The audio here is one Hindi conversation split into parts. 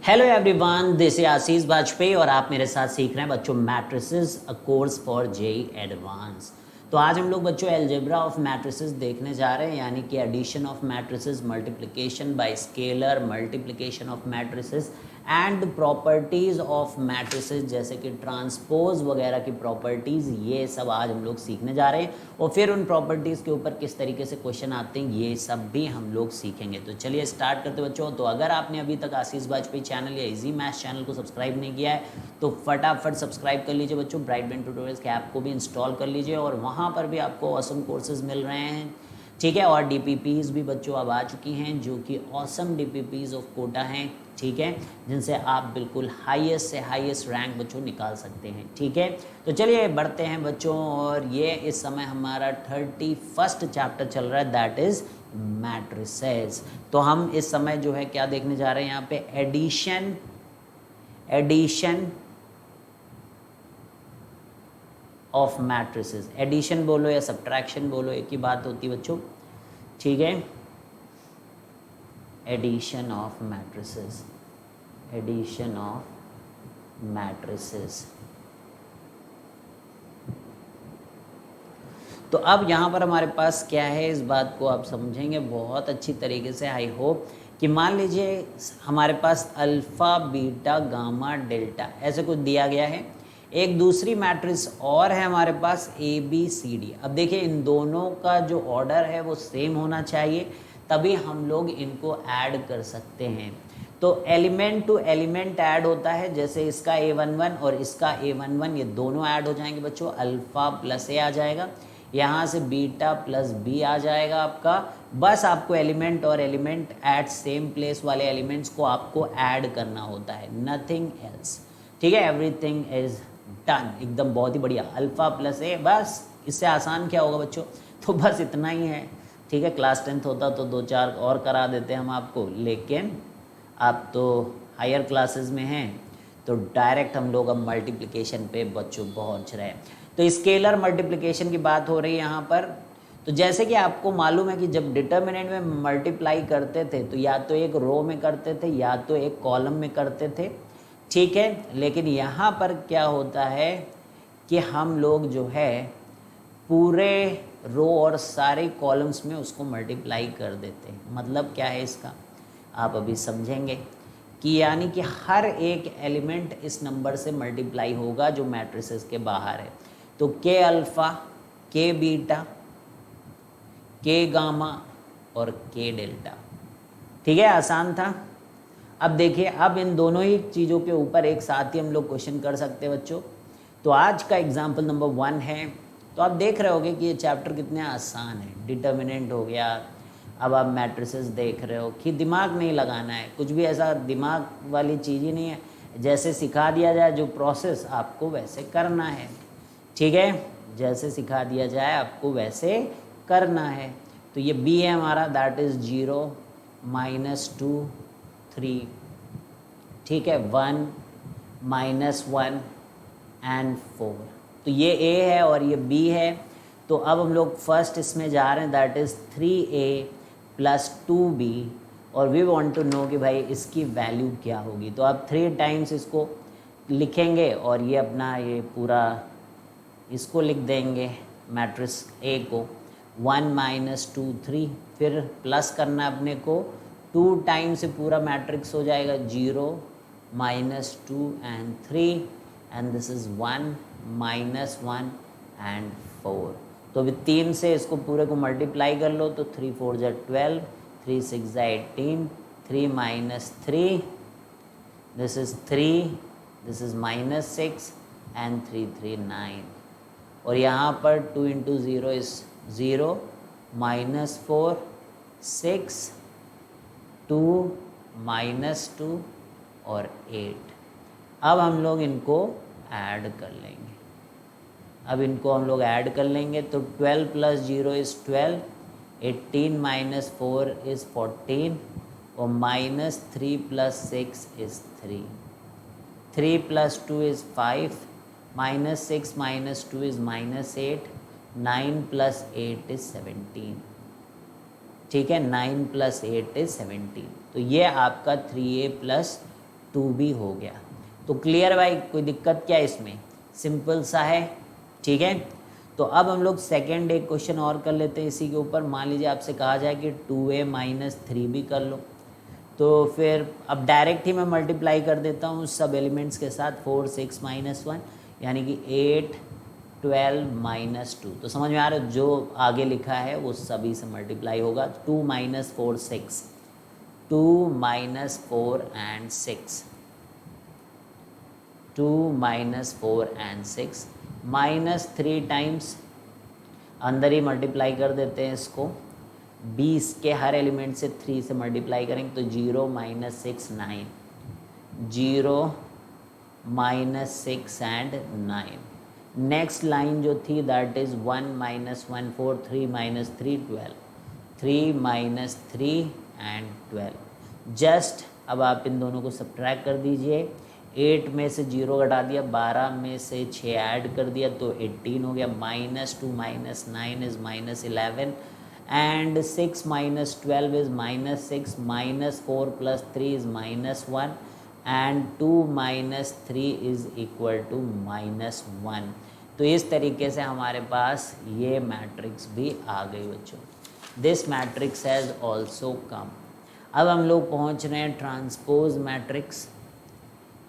Hello everyone, this is Ashish Vajpayee और आप मेरे साथ सीख रहे हैं बच्चों matrices a course for JEE advanced. तो आज हम लोग बच्चों अलजेब्रा ऑफ मैट्रिसेस देखने जा रहे हैं, यानी कि addition of matrices, multiplication by scalar, multiplication of matrices and properties of matrices, जैसे कि ट्रांसपोज वगैरह की प्रॉपर्टीज़, ये सब आज हम लोग सीखने जा रहे हैं। और फिर उन प्रॉपर्टीज़ के ऊपर किस तरीके से क्वेश्चन आते हैं ये सब भी हम लोग सीखेंगे। तो चलिए स्टार्ट करते बच्चों। तो अगर आपने अभी तक आशीष वाजपेयी चैनल या इजी मैथ्स चैनल को सब्सक्राइब नहीं किया है तो फटाफट सब्सक्राइब कर लीजिए बच्चों। ब्राइटबेन ट्यूटोरियल्स के ऐप को भी इंस्टॉल कर लीजिए और वहाँ पर भी आपको ऑसम कोर्सेज मिल रहे हैं, ठीक है। और DPPs भी बच्चों अब आ चुकी हैं जो कि ऑसम DPPs ऑफ कोटा हैं, ठीक है, जिनसे आप बिल्कुल हाईएस्ट से हाईएस्ट रैंक बच्चों निकाल सकते हैं, ठीक है। तो चलिए बढ़ते हैं बच्चों, और ये इस समय हमारा 31st चैप्टर चल रहा है, दैट इज मैट्रिसेस। तो हम इस समय जो है क्या देखने जा रहे हैं यहाँ पे, एडिशन ऑफ मैट्रिसेस। एडिशन बोलो या सब्ट्रैक्शन बोलो, एक ही बात होती है बच्चों, ठीक है। Addition of matrices, addition of matrices. तो अब यहाँ पर हमारे पास क्या है, इस बात को आप समझेंगे बहुत अच्छी तरीके से, आई होप। कि मान लीजिए हमारे पास अल्फ़ा, बीटा, गामा, डेल्टा ऐसे कुछ दिया गया है। एक दूसरी मैट्रिक्स और है हमारे पास ABCD। अब देखिए इन दोनों का जो ऑर्डर है वो सेम होना चाहिए, तभी हम लोग इनको ऐड कर सकते हैं। तो एलिमेंट टू एलिमेंट ऐड होता है, जैसे इसका A11 और इसका A11, ये दोनों ऐड हो जाएंगे बच्चों, अल्फ़ा प्लस A आ जाएगा, यहाँ से बीटा प्लस B आ जाएगा आपका। बस आपको एलिमेंट और एलिमेंट एट सेम प्लेस वाले एलिमेंट्स को आपको ऐड करना होता है, नथिंग एल्स, ठीक है। एवरीथिंग इज डन, एकदम बहुत ही बढ़िया। अल्फ़ा प्लस A, बस इससे आसान क्या होगा बच्चों, तो बस इतना ही है, ठीक है। क्लास 10th होता तो 2-4 और करा देते हम आपको, लेकिन आप तो हायर क्लासेस में हैं तो डायरेक्ट हम लोग अब मल्टीप्लिकेशन पे बच्चों पहुंच रहे हैं। तो स्केलर मल्टीप्लिकेशन की बात हो रही है यहाँ पर। तो जैसे कि आपको मालूम है कि जब डिटर्मिनेंट में मल्टीप्लाई करते थे तो या तो एक रो में करते थे या तो एक कॉलम में करते थे, ठीक है। लेकिन यहाँ पर क्या होता है कि हम लोग जो है पूरे रो और सारे कॉलम्स में उसको मल्टीप्लाई कर देते हैं। मतलब क्या है इसका, आप अभी समझेंगे कि यानी कि हर एक एलिमेंट इस नंबर से मल्टीप्लाई होगा जो मैट्रिसेस के बाहर है। तो K alpha, K beta, K gamma और K डेल्टा, ठीक है। आसान था। अब देखिए, अब इन दोनों ही चीज़ों के ऊपर एक साथ ही हम लोग क्वेश्चन कर सकते हैं बच्चों। तो आज का एग्जाम्पल नंबर 1 है। तो आप देख रहे होगे कि ये चैप्टर कितने आसान है। डिटर्मिनेंट हो गया, अब आप मैट्रिसेस देख रहे हो कि दिमाग नहीं लगाना है, कुछ भी ऐसा दिमाग वाली चीज़ ही नहीं है। जैसे सिखा दिया जाए जो प्रोसेस, आपको वैसे करना है, ठीक है। जैसे सिखा दिया जाए आपको वैसे करना है। तो ये B है हमारा, दैट इज़ 0, -2, 3, ठीक है, 1, -1 एंड 4। तो ये A है और ये B है। तो अब हम लोग फर्स्ट इसमें जा रहे हैं, दैट इज़ 3A + 2B, और वी वांट टू नो कि भाई इसकी वैल्यू क्या होगी। तो आप 3 टाइम्स इसको लिखेंगे और ये अपना ये पूरा इसको लिख देंगे मैट्रिक्स A को, 1 -2 3, फिर प्लस करना अपने को, 2 टाइम से पूरा मैट्रिक्स हो जाएगा, 0 -2 and 3, and this is 1 -1 and 4। तो अभी 3 से इसको पूरे को मल्टीप्लाई कर लो, तो 3 4 = 12, 3 6 = 18, 3 - 3, this is 3, this is -6 and 3 3 9। और यहाँ पर 2 × 0 इज़ 0, -4 6 2 -2 और 8। अब हम लोग इनको ऐड कर लेंगे। अब इनको हम लोग ऐड कर लेंगे, तो 12 + 0 इज़ 12, 18 - 4 इज़ 14, और -3 + 6 इज़ 3, 3 + 2 इज़ 5, -6 - 2 इज़ -8, 9 + 8 इज़ 17, ठीक है, 9 + 8 इज़ 17। तो ये आपका 3A + 2b हो गया। तो क्लियर भाई, कोई दिक्कत क्या है इसमें, सिंपल सा है, ठीक है। तो अब हम लोग सेकेंड एक क्वेश्चन और कर लेते हैं इसी के ऊपर। मान लीजिए आपसे कहा जाए कि 2a माइनस 3b कर लो, तो फिर अब डायरेक्ट ही मैं मल्टीप्लाई कर देता हूँ सब एलिमेंट्स के साथ, 4 6 माइनस 1 यानी कि 8 12 माइनस 2। तो समझ में आ रहा है, जो आगे लिखा है वो सभी से मल्टीप्लाई होगा। 2 minus 4 6, 2 minus 4 and 6, 2 minus 4 and 6, minus 3 times अंदर ही मल्टीप्लाई कर देते हैं इसको। 20 के हर एलिमेंट से 3 से मल्टीप्लाई करेंगे तो 0 minus 6 9, 0 minus 6 and 9। Next line जो थी that is 1 minus 1 4, 3 minus 3 12, 3 minus 3 and 12। Just अब आप इन दोनों को सब्ट्रैक्ट कर दीजिए। 8 में से 0 घटा दिया, 12 में से 6 ऐड कर दिया तो 18 हो गया। Minus 2 minus 9 is minus 11 and 6 minus 12 is minus 6, minus 4 plus 3 is minus 1 and 2 minus 3 is equal to minus 1। तो इस तरीके से हमारे पास ये मैट्रिक्स भी आ गई बच्चों। This matrix has also come. अब हम लोग पहुंच रहे हैं ट्रांसपोज मैट्रिक्स।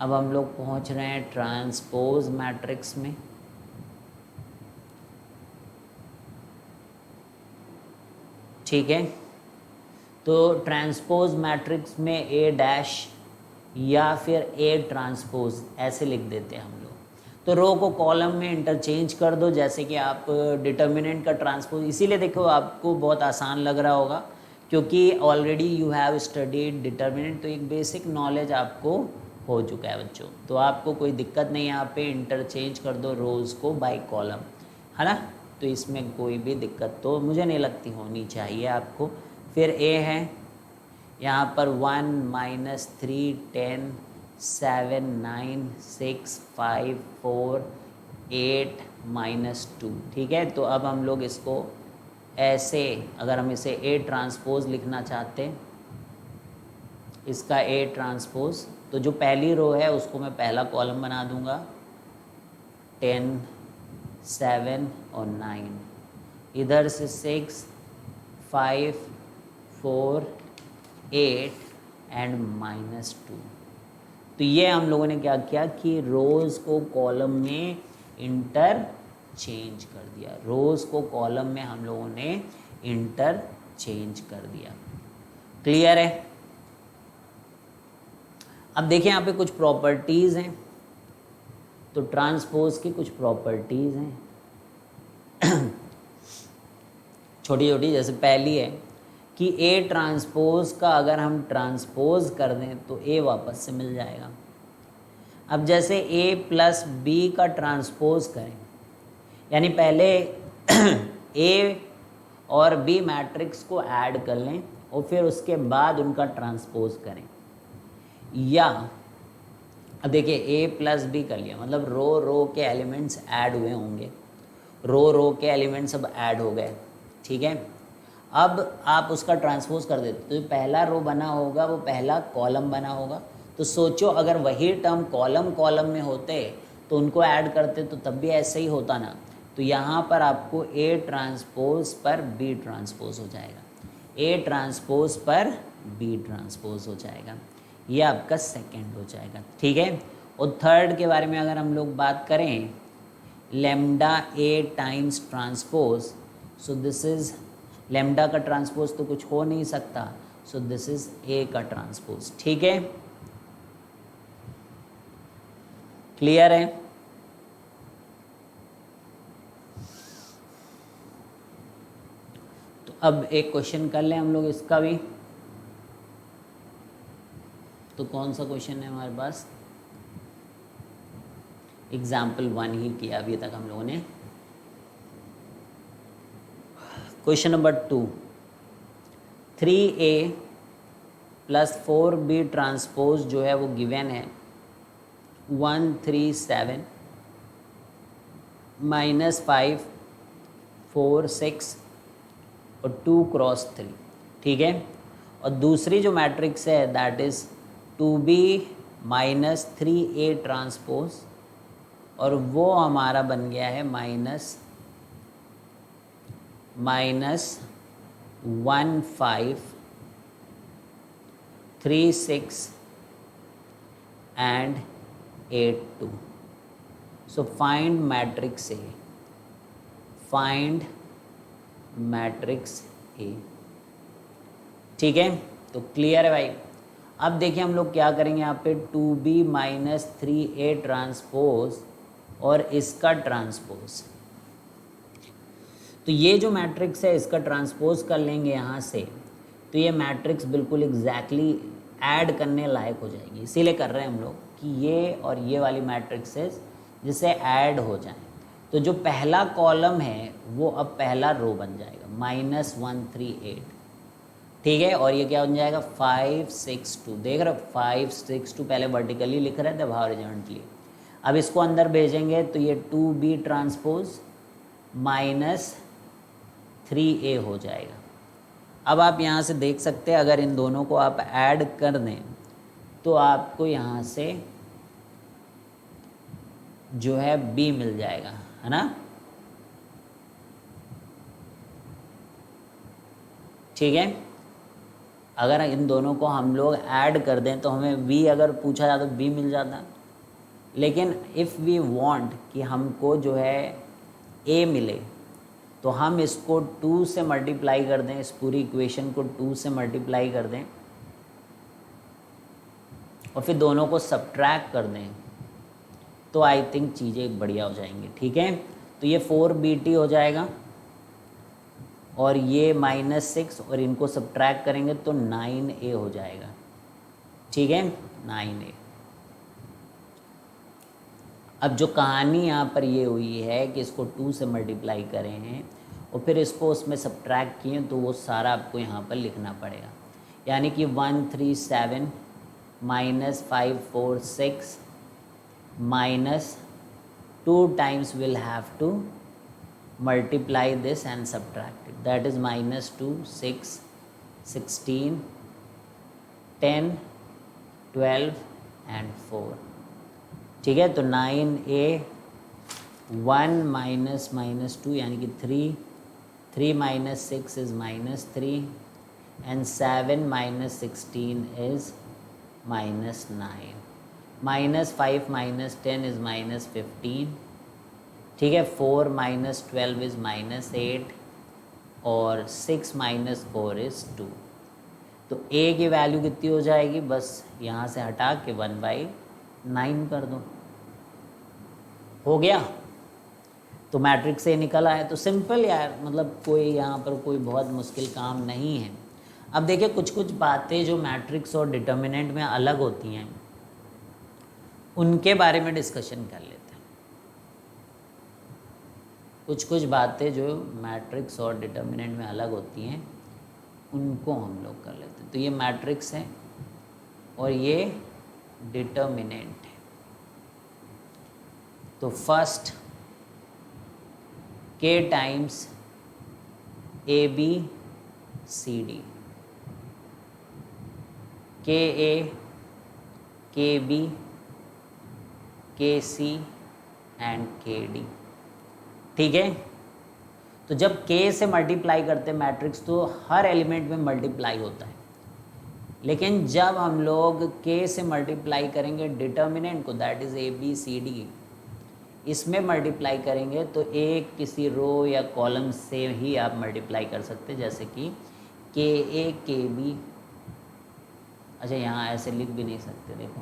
अब हम लोग पहुंच रहे हैं ट्रांसपोज मैट्रिक्स में। ठीक है, तो ट्रांसपोज मैट्रिक्स में ए डैश या फिर ए ट्रांसपोज ऐसे लिख देते हैं हम लोग। तो रो को कॉलम में इंटरचेंज कर दो, जैसे कि आप डिटर्मिनेंट का ट्रांसपोज, इसीलिए देखो आपको बहुत आसान लग रहा होगा क्योंकि already you have studied determinant, तो एक बेसिक नॉलेज आपको हो चुका है बच्चों। तो आपको कोई दिक्कत नहीं, यहाँ पे इंटरचेंज कर दो रोज़ को बाय कॉलम, है ना। तो इसमें कोई भी दिक्कत तो मुझे नहीं लगती होनी चाहिए आपको। फिर ए है यहाँ पर 1 माइनस 3 10 7 9 6 5 4 8 माइनस 2। ठीक है, तो अब हम लोग इसको ऐसे, अगर हम इसे ए ट्रांसपोज लिखना चाहते, इसका ए ट्रांसपोज, तो जो पहली रो है उसको मैं पहला कॉलम बना दूंगा, 10 7 और 9, इधर से 6 5 4 8 एंड माइनस 2। तो ये हम लोगों ने क्या किया कि रोज़ को कॉलम में इंटरचेंज कर दिया। रोज़ को कॉलम में हम लोगों ने इंटरचेंज कर दिया। क्लियर है। अब देखिए यहाँ पे कुछ प्रॉपर्टीज़ हैं, तो ट्रांसपोज की कुछ प्रॉपर्टीज़ हैं छोटी छोटी। जैसे पहली है कि ए ट्रांसपोज का अगर हम ट्रांसपोज कर दें तो ए वापस से मिल जाएगा। अब जैसे ए प्लस बी का ट्रांसपोज करें, यानी पहले ए और बी मैट्रिक्स को ऐड कर लें और फिर उसके बाद उनका ट्रांसपोज करें, या अब देखिए ए प्लस बी कर लिया, मतलब रो रो के एलिमेंट्स ऐड हुए होंगे, रो रो के एलिमेंट्स अब ऐड हो गए। ठीक है, अब आप उसका ट्रांसपोज कर देते तो पहला रो बना होगा वो पहला कॉलम बना होगा। तो सोचो अगर वही टर्म कॉलम कॉलम में होते तो उनको ऐड करते तो तब भी ऐसे ही होता ना। तो यहाँ पर आपको ए ट्रांसपोज पर बी ट्रांसपोज हो जाएगा, ए ट्रांसपोज पर बी ट्रांसपोज हो जाएगा, ये आपका सेकंड हो जाएगा। ठीक है, और थर्ड के बारे में अगर हम लोग बात करें, lambda A times transpose, so this is lambda का ट्रांसपोज तो कुछ हो नहीं सकता, सो दिस इज ए का ट्रांसपोज। ठीक है, क्लियर है। तो अब एक क्वेश्चन कर लें हम लोग इसका भी। तो कौन सा क्वेश्चन है हमारे पास, एग्जाम्पल 1 ही किया अभी तक हम लोगों ने। Question number 2, 3a plus 4b transpose जो है वो गिवन है 1 3 7 माइनस 5 4 6 और 2 क्रॉस 3। ठीक है, और दूसरी जो मैट्रिक्स है that is 2b minus 3A transpose, और वो हमारा बन गया है minus 1 5 3 6 and 8 2. So find matrix A. Find matrix A. ठीक है, तो क्लियर है भाई। अब देखिए हम लोग क्या करेंगे यहाँ पे 2B माइनस 3A ट्रांसपोज और इसका ट्रांसपोज। तो ये जो मैट्रिक्स है इसका ट्रांसपोज कर लेंगे यहाँ से, तो ये मैट्रिक्स बिल्कुल एग्जैक्टली ऐड करने लायक हो जाएगी। इसीलिए कर रहे हैं हम लोग कि ये और ये वाली मैट्रिक्सेस जिससे ऐड हो जाए। तो जो पहला कॉलम है वो अब पहला रो बन जाएगा -138, ठीक है, और ये क्या बन जाएगा 5 6 2। देख रहे हो 5 6 2 पहले वर्टिकली लिख रहे थे, अब हॉरिजॉन्टली। अब इसको अंदर भेजेंगे तो ये 2B ट्रांसपोज माइनस 3A हो जाएगा। अब आप यहाँ से देख सकते हैं अगर इन दोनों को आप ऐड कर दें तो आपको यहाँ से जो है B मिल जाएगा, है ना। ठीक है, अगर इन दोनों को हम लोग ऐड कर दें तो हमें B अगर पूछा जाता तो B मिल जाता। लेकिन इफ़ वी वांट कि हमको जो है A मिले तो हम इसको 2 से मल्टीप्लाई कर दें, इस पूरी इक्वेशन को 2 से मल्टीप्लाई कर दें और फिर दोनों को सब्ट्रैक्ट कर दें, तो आई थिंक चीज़ें बढ़िया हो जाएंगी। ठीक है, तो ये 4BT हो जाएगा और ये -6 और इनको सब्ट्रैक्ट करेंगे तो 9A हो जाएगा। ठीक है, 9A। अब जो कहानी यहाँ पर ये हुई है कि इसको 2 से मल्टीप्लाई करें हैं और फिर इसको उसमें सब्ट्रैक्ट किए, तो वो सारा आपको यहाँ पर लिखना पड़ेगा। यानी कि 137 -546 -2 times we'll have to multiply this and subtract it. That is -2 6 16 10 12 and 4। ठीक है, तो 9A 1 -2 यानी कि 3 - 6 is -3 and 7 - 16 is -9, -5 - 10 is -15। ठीक है, 4 - 12 is -8 और 6 - 4 is 2। तो A की वैल्यू कितनी हो जाएगी, बस यहाँ से हटा के 1/9 कर दो, हो गया। तो मैट्रिक्स से निकल आया। तो सिंपल यार, मतलब कोई यहाँ पर कोई बहुत मुश्किल काम नहीं है। अब देखिए कुछ कुछ बातें जो मैट्रिक्स और डिटर्मिनेंट में अलग होती हैं उनके बारे में डिस्कशन कर लेते हैं। कुछ कुछ बातें जो मैट्रिक्स और डिटर्मिनेंट में अलग होती हैं उनको हम लोग कर लेते हैं। तो ये मैट्रिक्स है और ये डिटर्मिनेंट है। तो first K times ABCD, KA KB KC and KD। ठीक है, तो जब K से मल्टीप्लाई करते हैं मैट्रिक्स तो हर एलिमेंट में मल्टीप्लाई होता है, लेकिन जब हम लोग K से मल्टीप्लाई करेंगे डिटर्मिनेंट को, दैट इज़ ABCD, इसमें मल्टीप्लाई करेंगे तो एक किसी रो या कॉलम से ही आप मल्टीप्लाई कर सकते हैं, जैसे कि KA KB। अच्छा, यहाँ ऐसे लिख भी नहीं सकते, देखो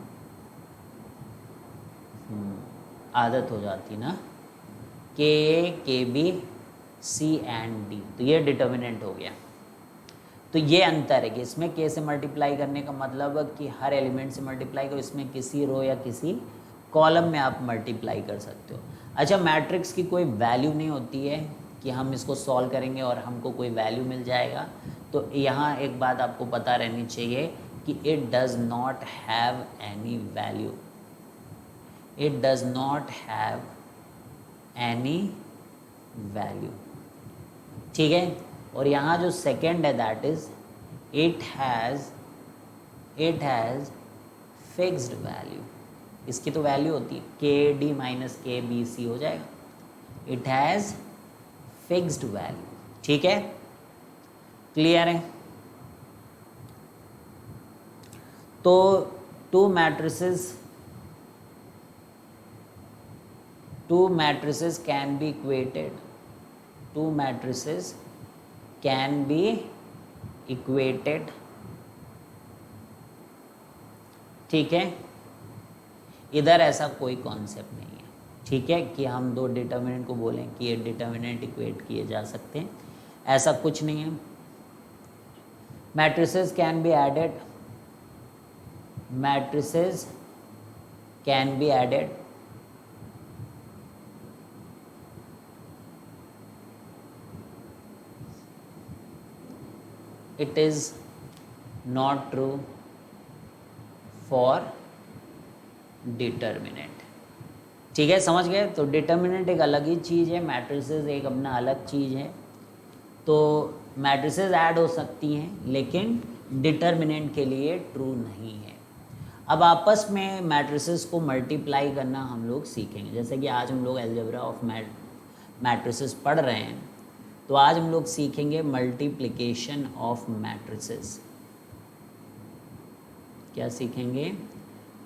आदत हो जाती ना, KA KB C and D। तो ये डिटर्मिनेंट हो गया। तो ये अंतर है कि इसमें K से मल्टीप्लाई करने का मतलब कि हर एलिमेंट से मल्टीप्लाई करो, इसमें किसी रो या किसी कॉलम में आप मल्टीप्लाई कर सकते हो। अच्छा, मैट्रिक्स की कोई वैल्यू नहीं होती है कि हम इसको सॉल्व करेंगे और हमको कोई वैल्यू मिल जाएगा। तो यहाँ एक बात आपको पता रहनी चाहिए कि it does not have any value, it does not have any value. ठीक है, और यहाँ जो सेकेंड है that is it has fixed value, इसकी तो वैल्यू होती है के डी माइनस के बी सी हो जाएगा, इट हैज़ फिक्स्ड वैल्यू। ठीक है, क्लियर है? तो to matrices can be equated, two matrices can be equated, ठीक है। इधर ऐसा कोई कॉन्सेप्ट नहीं है, ठीक है, कि हम दो डिटर्मिनेंट को बोलें कि ये डिटर्मिनेंट इक्वेट किए जा सकते हैं, ऐसा कुछ नहीं है। Matrices can be added, matrices can be added, it is not true for determinant। ठीक है, समझ गए? तो डिटर्मिनेंट एक अलग ही चीज़ है, मैट्रिसेस एक अपना अलग चीज़ है। तो मैट्रिसेस ऐड हो सकती हैं लेकिन डिटर्मिनेंट के लिए ट्रू नहीं है। अब आपस में मैट्रिसेस को मल्टीप्लाई करना हम लोग सीखेंगे, जैसे कि आज हम लोग अलजेब्रा ऑफ मैट्रिसेस पढ़ रहे हैं, तो आज हम लोग सीखेंगे मल्टीप्लिकेशन ऑफ मैट्रिसेस। क्या सीखेंगे?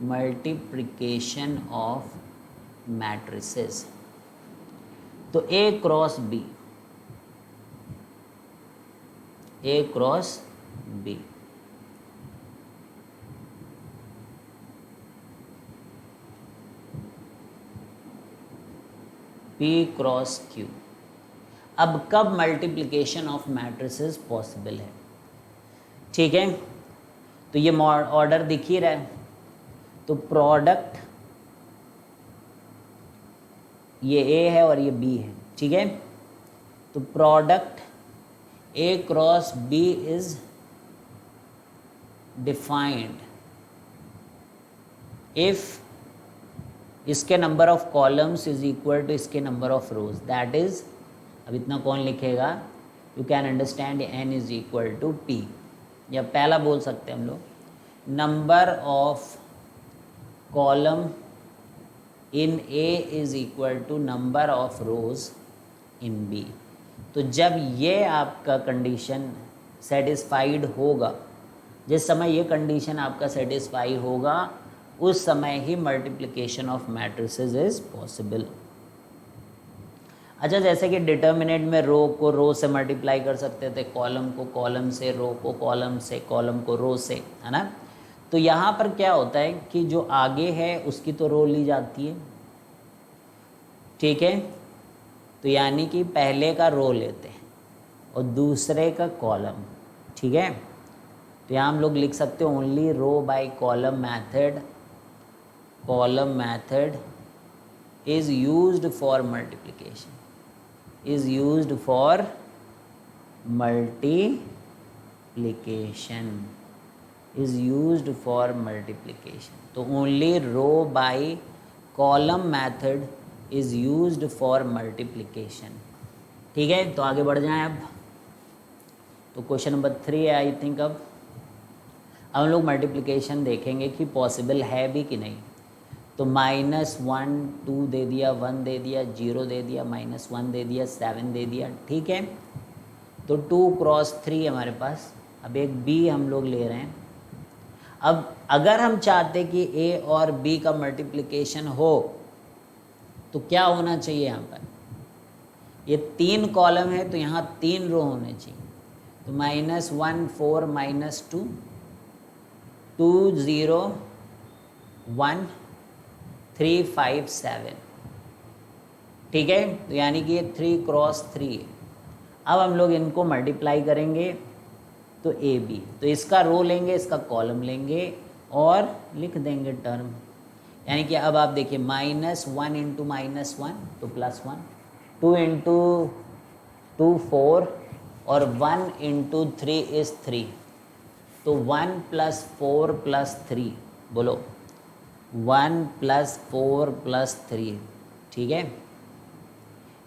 Multiplication of matrices. तो A cross B, A cross B, P cross Q। अब कब मल्टीप्लिकेशन ऑफ मैट्रिसेस पॉसिबल है? ठीक है, तो ये ऑर्डर दिख ही रहा है। तो प्रोडक्ट ये A है और ये B है, ठीक है। तो product A cross B is defined if इसके number of columns is equal to इसके number of rows, that is, अब इतना कौन लिखेगा? You can understand n is equal to p, या पहला बोल सकते हैं हम लोग, number of column in A is equal to number of rows in B। तो जब ये आपका कंडीशन सेटिस्फाइड होगा, जिस समय ये कंडीशन आपका सेटिस्फाई होगा, उस समय ही multiplication of matrices is possible. अच्छा, जैसे कि डिटर्मिनेंट में रो को रो से मल्टीप्लाई कर सकते थे, कॉलम को कॉलम से, रो को कॉलम से, कॉलम को रो से, है ना। तो यहाँ पर क्या होता है कि जो आगे है उसकी तो रो ली जाती है, ठीक है। तो यानी कि पहले का रो लेते हैं और दूसरे का कॉलम, ठीक है। तो यहाँ हम लोग लिख सकते हैं only row by column method, column method is used for multiplication, is used for multiplication, is used for multiplication। तो only row by column method is used for multiplication। ठीक है, तो आगे बढ़ जाएं अब। तो क्वेश्चन नंबर 3 है आई थिंक। अब हम लोग मल्टीप्लिकेशन देखेंगे कि पॉसिबल है भी कि नहीं। तो -1 2 दे दिया, 1 दे दिया, 0 दे दिया, -1 दे दिया, 7 दे दिया, ठीक है। तो 2 क्रॉस 3 हमारे पास। अब एक B हम लोग ले रहे हैं। अब अगर हम चाहते कि A और B का मल्टीप्लिकेशन हो तो क्या होना चाहिए? यहाँ पर ये 3 कॉलम है तो यहाँ 3 रो होने चाहिए। तो -1 4 -2 2 0 1 3 5 7, ठीक है। तो यानी कि ये 3 क्रॉस 3 है। अब हम लोग इनको मल्टीप्लाई करेंगे तो ए बी, तो इसका रो लेंगे, इसका कॉलम लेंगे और लिख देंगे टर्म। यानी कि अब आप देखिए -1 × -1 तो +1, 2 × 2 4 और 1 × 3 इज 3। तो 1 + 4 + 3, बोलो 1 + 4 + 3, ठीक है।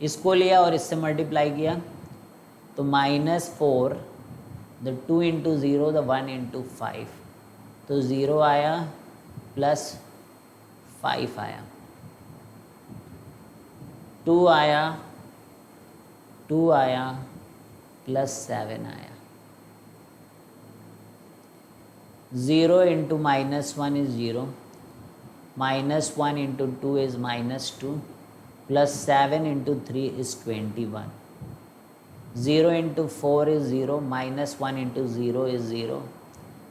इसको लिया और इससे मल्टीप्लाई किया तो -4 द 2 × 0 द 1 × 5, तो 0 आया +5 आया, 2 आया, 2 आया, +7 आया। 0 into -1 is 0, -1 into 2 is -2, +7 into 3 is 21, 0 into 4 is 0, -1 into 0 is 0,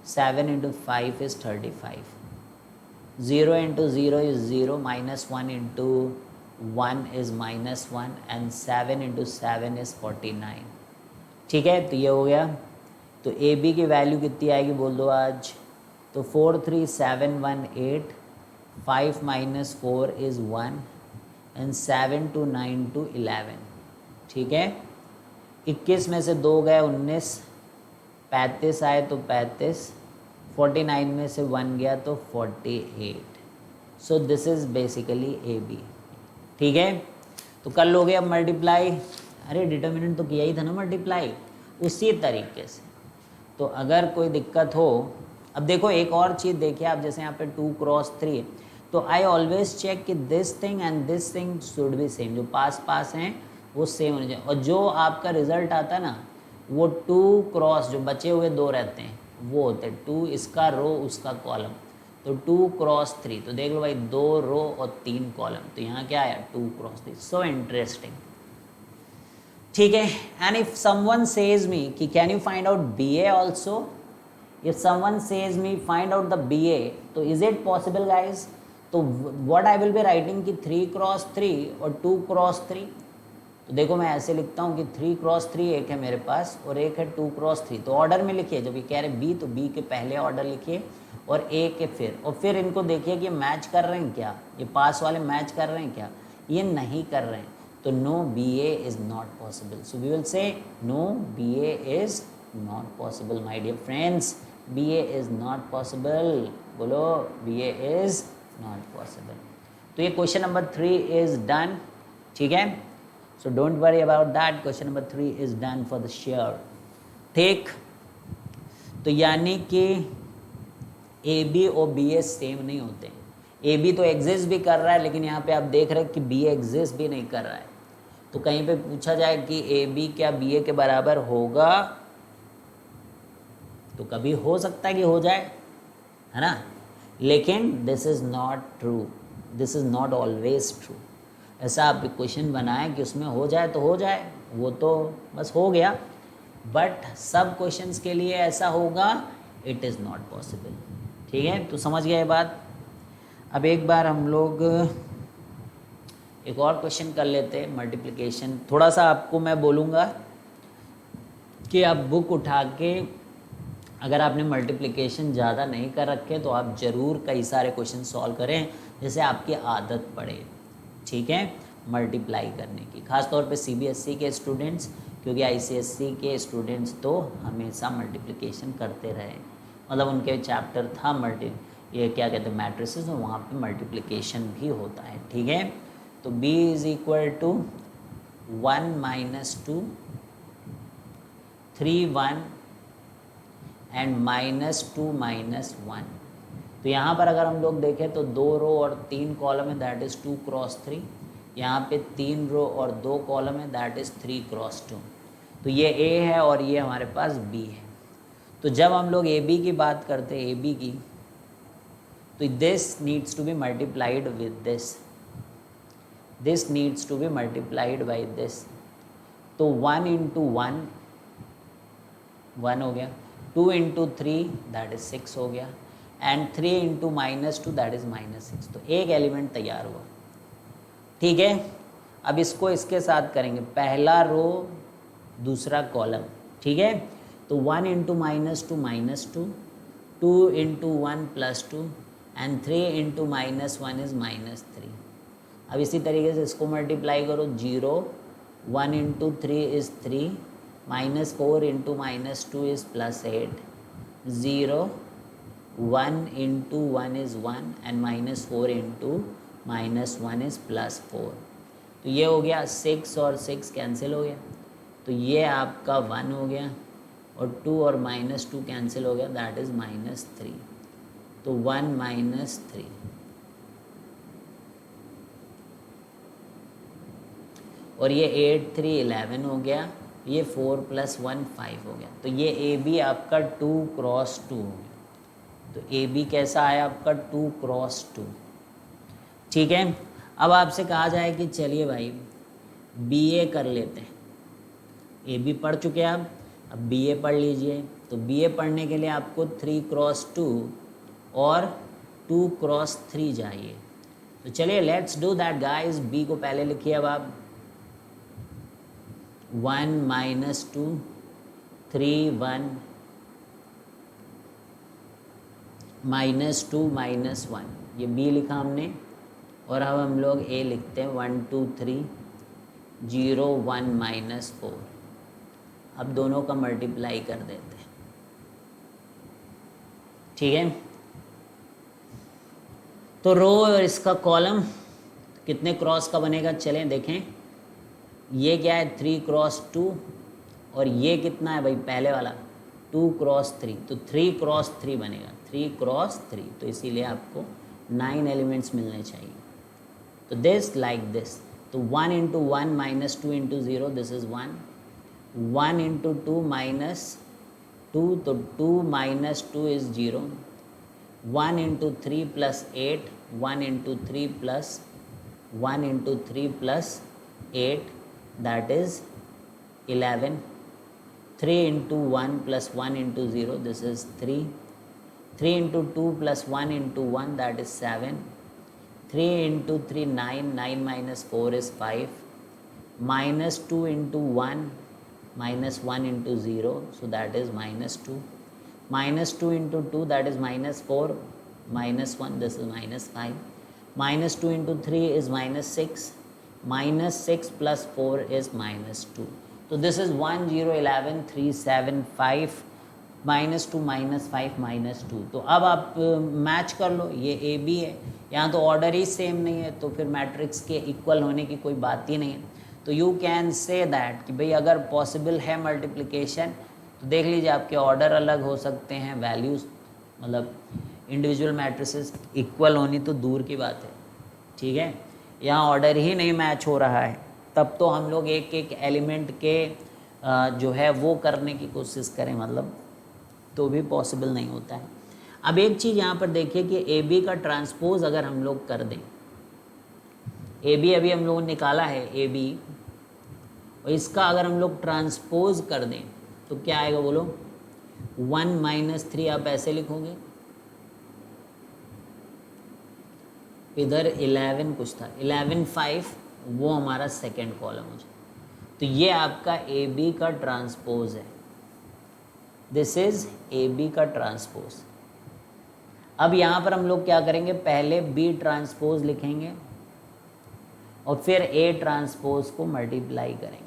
7 into 5 is 35, 0 into 0 is 0, -1 into 1 is -1 and 7 into 7 is 49। ठीक है, तो ये हो गया। तो ए बी की वैल्यू कितनी आएगी बोल दो आज। तो 4 3 7 1 8, 5 - 4 इज़ 1 एंड 7 2 9 2 11। ठीक है, 21 में से 2 गए 19, 35 आए तो 35, 49 में से 1 गया तो 48। So this is basically A B. ठीक है, तो कर लोगे अब मल्टीप्लाई। अरे डिटर्मिनेंट तो किया ही था ना मल्टीप्लाई, उसी तरीके से। तो अगर कोई दिक्कत हो, अब देखो एक और चीज़ देखिए आप, जैसे यहाँ पे 2 क्रॉस 3, तो आई ऑलवेज चेक कि this thing and this thing should be same, जो पास पास हैं वो सेम होने चाहिए। और जो आपका रिजल्ट आता है ना, वो 2 क्रॉस, जो बचे हुए 2 रहते हैं वो होते हैं 2, इसका रो उसका कॉलम, तो 2 क्रॉस 3। तो देख लो भाई 2 रो और 3 कॉलम, तो यहाँ क्या आया 2 क्रॉस 3। सो इंटरेस्टिंग। ठीक है, and if someone says me कि can you find out B A also, if someone says me find out the B A, तो इज इट पॉसिबल गाइज। तो what I will be writing कि 3 क्रॉस 3 और 2 क्रॉस 3। तो देखो मैं ऐसे लिखता हूँ कि 3 क्रॉस 3 एक है मेरे पास और एक है 2 क्रॉस 3। तो ऑर्डर में लिखिए, जब ये कह रहे बी तो बी के पहले ऑर्डर लिखिए और ए के फिर, और फिर इनको देखिए कि मैच कर रहे हैं क्या, ये पास वाले मैच कर रहे हैं क्या, ये नहीं कर रहे हैं। तो no B A is not possible. So we will say no B A is not possible my dear friends, B A is not possible. बोलो B A is not possible. तो ये क्वेश्चन नंबर 3 इज़ डन। ठीक है, so don't worry about that, question number 3 is done for the sure. ठीक, तो यानी कि ए बी और बी ए सेम नहीं होते। ए बी तो एग्जिस्ट भी कर रहा है, लेकिन यहाँ पे आप देख रहे हैं कि बी ए एग्जिस्ट भी नहीं कर रहा है। तो कहीं पे पूछा जाए कि ए बी क्या बी ए के बराबर होगा, तो कभी हो सकता है कि हो जाए, है ना, लेकिन this is not true, this is not always true. ऐसा आप क्वेश्चन बनाएं कि उसमें हो जाए तो हो जाए, वो तो बस हो गया, बट सब क्वेश्चंस के लिए ऐसा होगा, इट इज़ नॉट पॉसिबल। ठीक है, तो समझ गए ये बात। अब एक बार हम लोग एक और क्वेश्चन कर लेते हैं, मल्टीप्लिकेशन। थोड़ा सा आपको मैं बोलूँगा कि आप बुक उठा के, अगर आपने मल्टीप्लिकेशन ज़्यादा नहीं कर रखे तो आप ज़रूर कई सारे क्वेश्चन सॉल्व करें, जैसे आपकी आदत पड़े। ठीक है, मल्टीप्लाई करने की, ख़ास तौर पे सीबीएसई के स्टूडेंट्स, क्योंकि आईसीएसई के स्टूडेंट्स तो हमेशा मल्टीप्लिकेशन करते रहे, मतलब उनके चैप्टर था ये क्या कहते हैं मैट्रिसेस, और वहाँ पे मल्टीप्लिकेशन भी होता है। ठीक है, तो b is equal to 1 - 2 3 1 and -2 -1। तो यहाँ पर अगर हम लोग देखें तो 2 रो और 3 कॉलम है, दैट इज़ 2 क्रॉस 3। यहाँ पे 3 रो और 2 कॉलम है, दैट इज़ 3 क्रॉस 2। तो ये a है और ये हमारे पास b है। तो जब हम लोग ए बी की बात करते हैं, ए बी की, तो this needs to be multiplied with this, this needs to be multiplied by this. तो 1 इंटू 1 1 हो गया, 2 इंटू 3 दैट इज़ 6 हो गया, एंड 3 इंटू -2 दैट इज़ -6। तो एक एलिमेंट तैयार हुआ। ठीक है, अब इसको इसके साथ करेंगे, पहला रो दूसरा कॉलम। ठीक है, तो 1 into -2 2 into 1 +2 and 3 into -1 is -3। अब इसी तरीके से इसको मल्टीप्लाई करो, 0 1 into 3 is 3, -4 into -2 is +8, 0 1 into 1 is 1 and -4 into -1 is +4। तो ये हो गया, 6 और 6 कैंसिल हो गया, तो ये आपका 1 हो गया, और 2 और -2 कैंसिल हो गया, दैट इज़ -3। तो 1 माइनस 3, और ये 8 3 11 हो गया, ये 4 + 1 5 हो गया। तो ये ए बी आपका 2 क्रॉस 2 हो गया। तो ए बी कैसा आया आपका 2 क्रॉस 2। ठीक है, अब आपसे कहा जाए कि चलिए भाई बी ए कर लेते हैं। ए बी पढ़ चुके हैं आप, अब बी ए पढ़ लीजिए। तो बी ए पढ़ने के लिए आपको 3 क्रॉस 2 और 2 क्रॉस 3 चाहिए। तो चलिए let's do that guys. B को पहले लिखिए अब आप 1 माइनस 2 3 1 माइनस 2 माइनस 1, ये बी लिखा हमने। और अब हम लोग ए लिखते हैं 1 2 3 0 1 माइनस 4। अब दोनों का मल्टीप्लाई कर देते हैं। ठीक है, तो रो और इसका कॉलम कितने क्रॉस का बनेगा चलें देखें। ये क्या है 3 क्रॉस 2, और ये कितना है भाई पहले वाला 2 क्रॉस 3, तो 3 क्रॉस 3 बनेगा, 3 क्रॉस 3। तो इसीलिए आपको 9 एलिमेंट्स मिलने चाहिए। तो दिस लाइक दिस, तो 1 into 1 minus 2 into 0, this is 1, 1 into 2 minus 2, तो 2 minus 2 is 0, 1 into 3 plus 8, 1 into 3 plus 1 into 3 plus 8, that is 11, 3 into 1 plus 1 into 0, this is 3, 3 into 2 plus 1 into 1, that is 7, 3 into 3 9, 9 minus 4 is 5, minus 2 into 1 minus 1 into 0, so that is minus 2, minus 2 into 2, that is minus 4, minus 1, this is minus 5, minus 2 into 3 is minus 6, minus 6 plus 4 is minus 2. So this is 1 0 11 3 7 5 minus 2 minus 5 minus 2. तो अब आप मैच कर लो, ये ए बी है, यहाँ तो ऑर्डर ही सेम नहीं है, तो फिर मैट्रिक्स के इक्वल होने की कोई बात ही नहीं है। तो यू कैन से दैट कि भाई अगर पॉसिबल है मल्टीप्लिकेशन, तो देख लीजिए आपके ऑर्डर अलग हो सकते हैं, वैल्यूज़ मतलब इंडिविजुअल मैट्रिसेस इक्वल होनी तो दूर की बात है। ठीक है, यहाँ ऑर्डर ही नहीं मैच हो रहा है, तब तो हम लोग एक एक एलिमेंट के जो है वो करने की कोशिश करें, मतलब तो भी पॉसिबल नहीं होता है। अब एक चीज़ यहाँ पर देखिए कि ए बी का ट्रांसपोज अगर हम लोग कर दें, ए बी अभी हम लोगों ने निकाला है ए बी, और इसका अगर हम लोग ट्रांसपोज कर दें तो क्या आएगा बोलो। 1 माइनस 3 आप ऐसे लिखोगे, इधर 11 कुछ था, 11 5, वो हमारा सेकेंड कॉलम हो जाए। तो ये आपका ए बी का ट्रांसपोज है, दिस इज ए बी का ट्रांसपोज। अब यहाँ पर हम लोग क्या करेंगे, पहले बी ट्रांसपोज लिखेंगे और फिर ए ट्रांसपोज को मल्टीप्लाई करेंगे।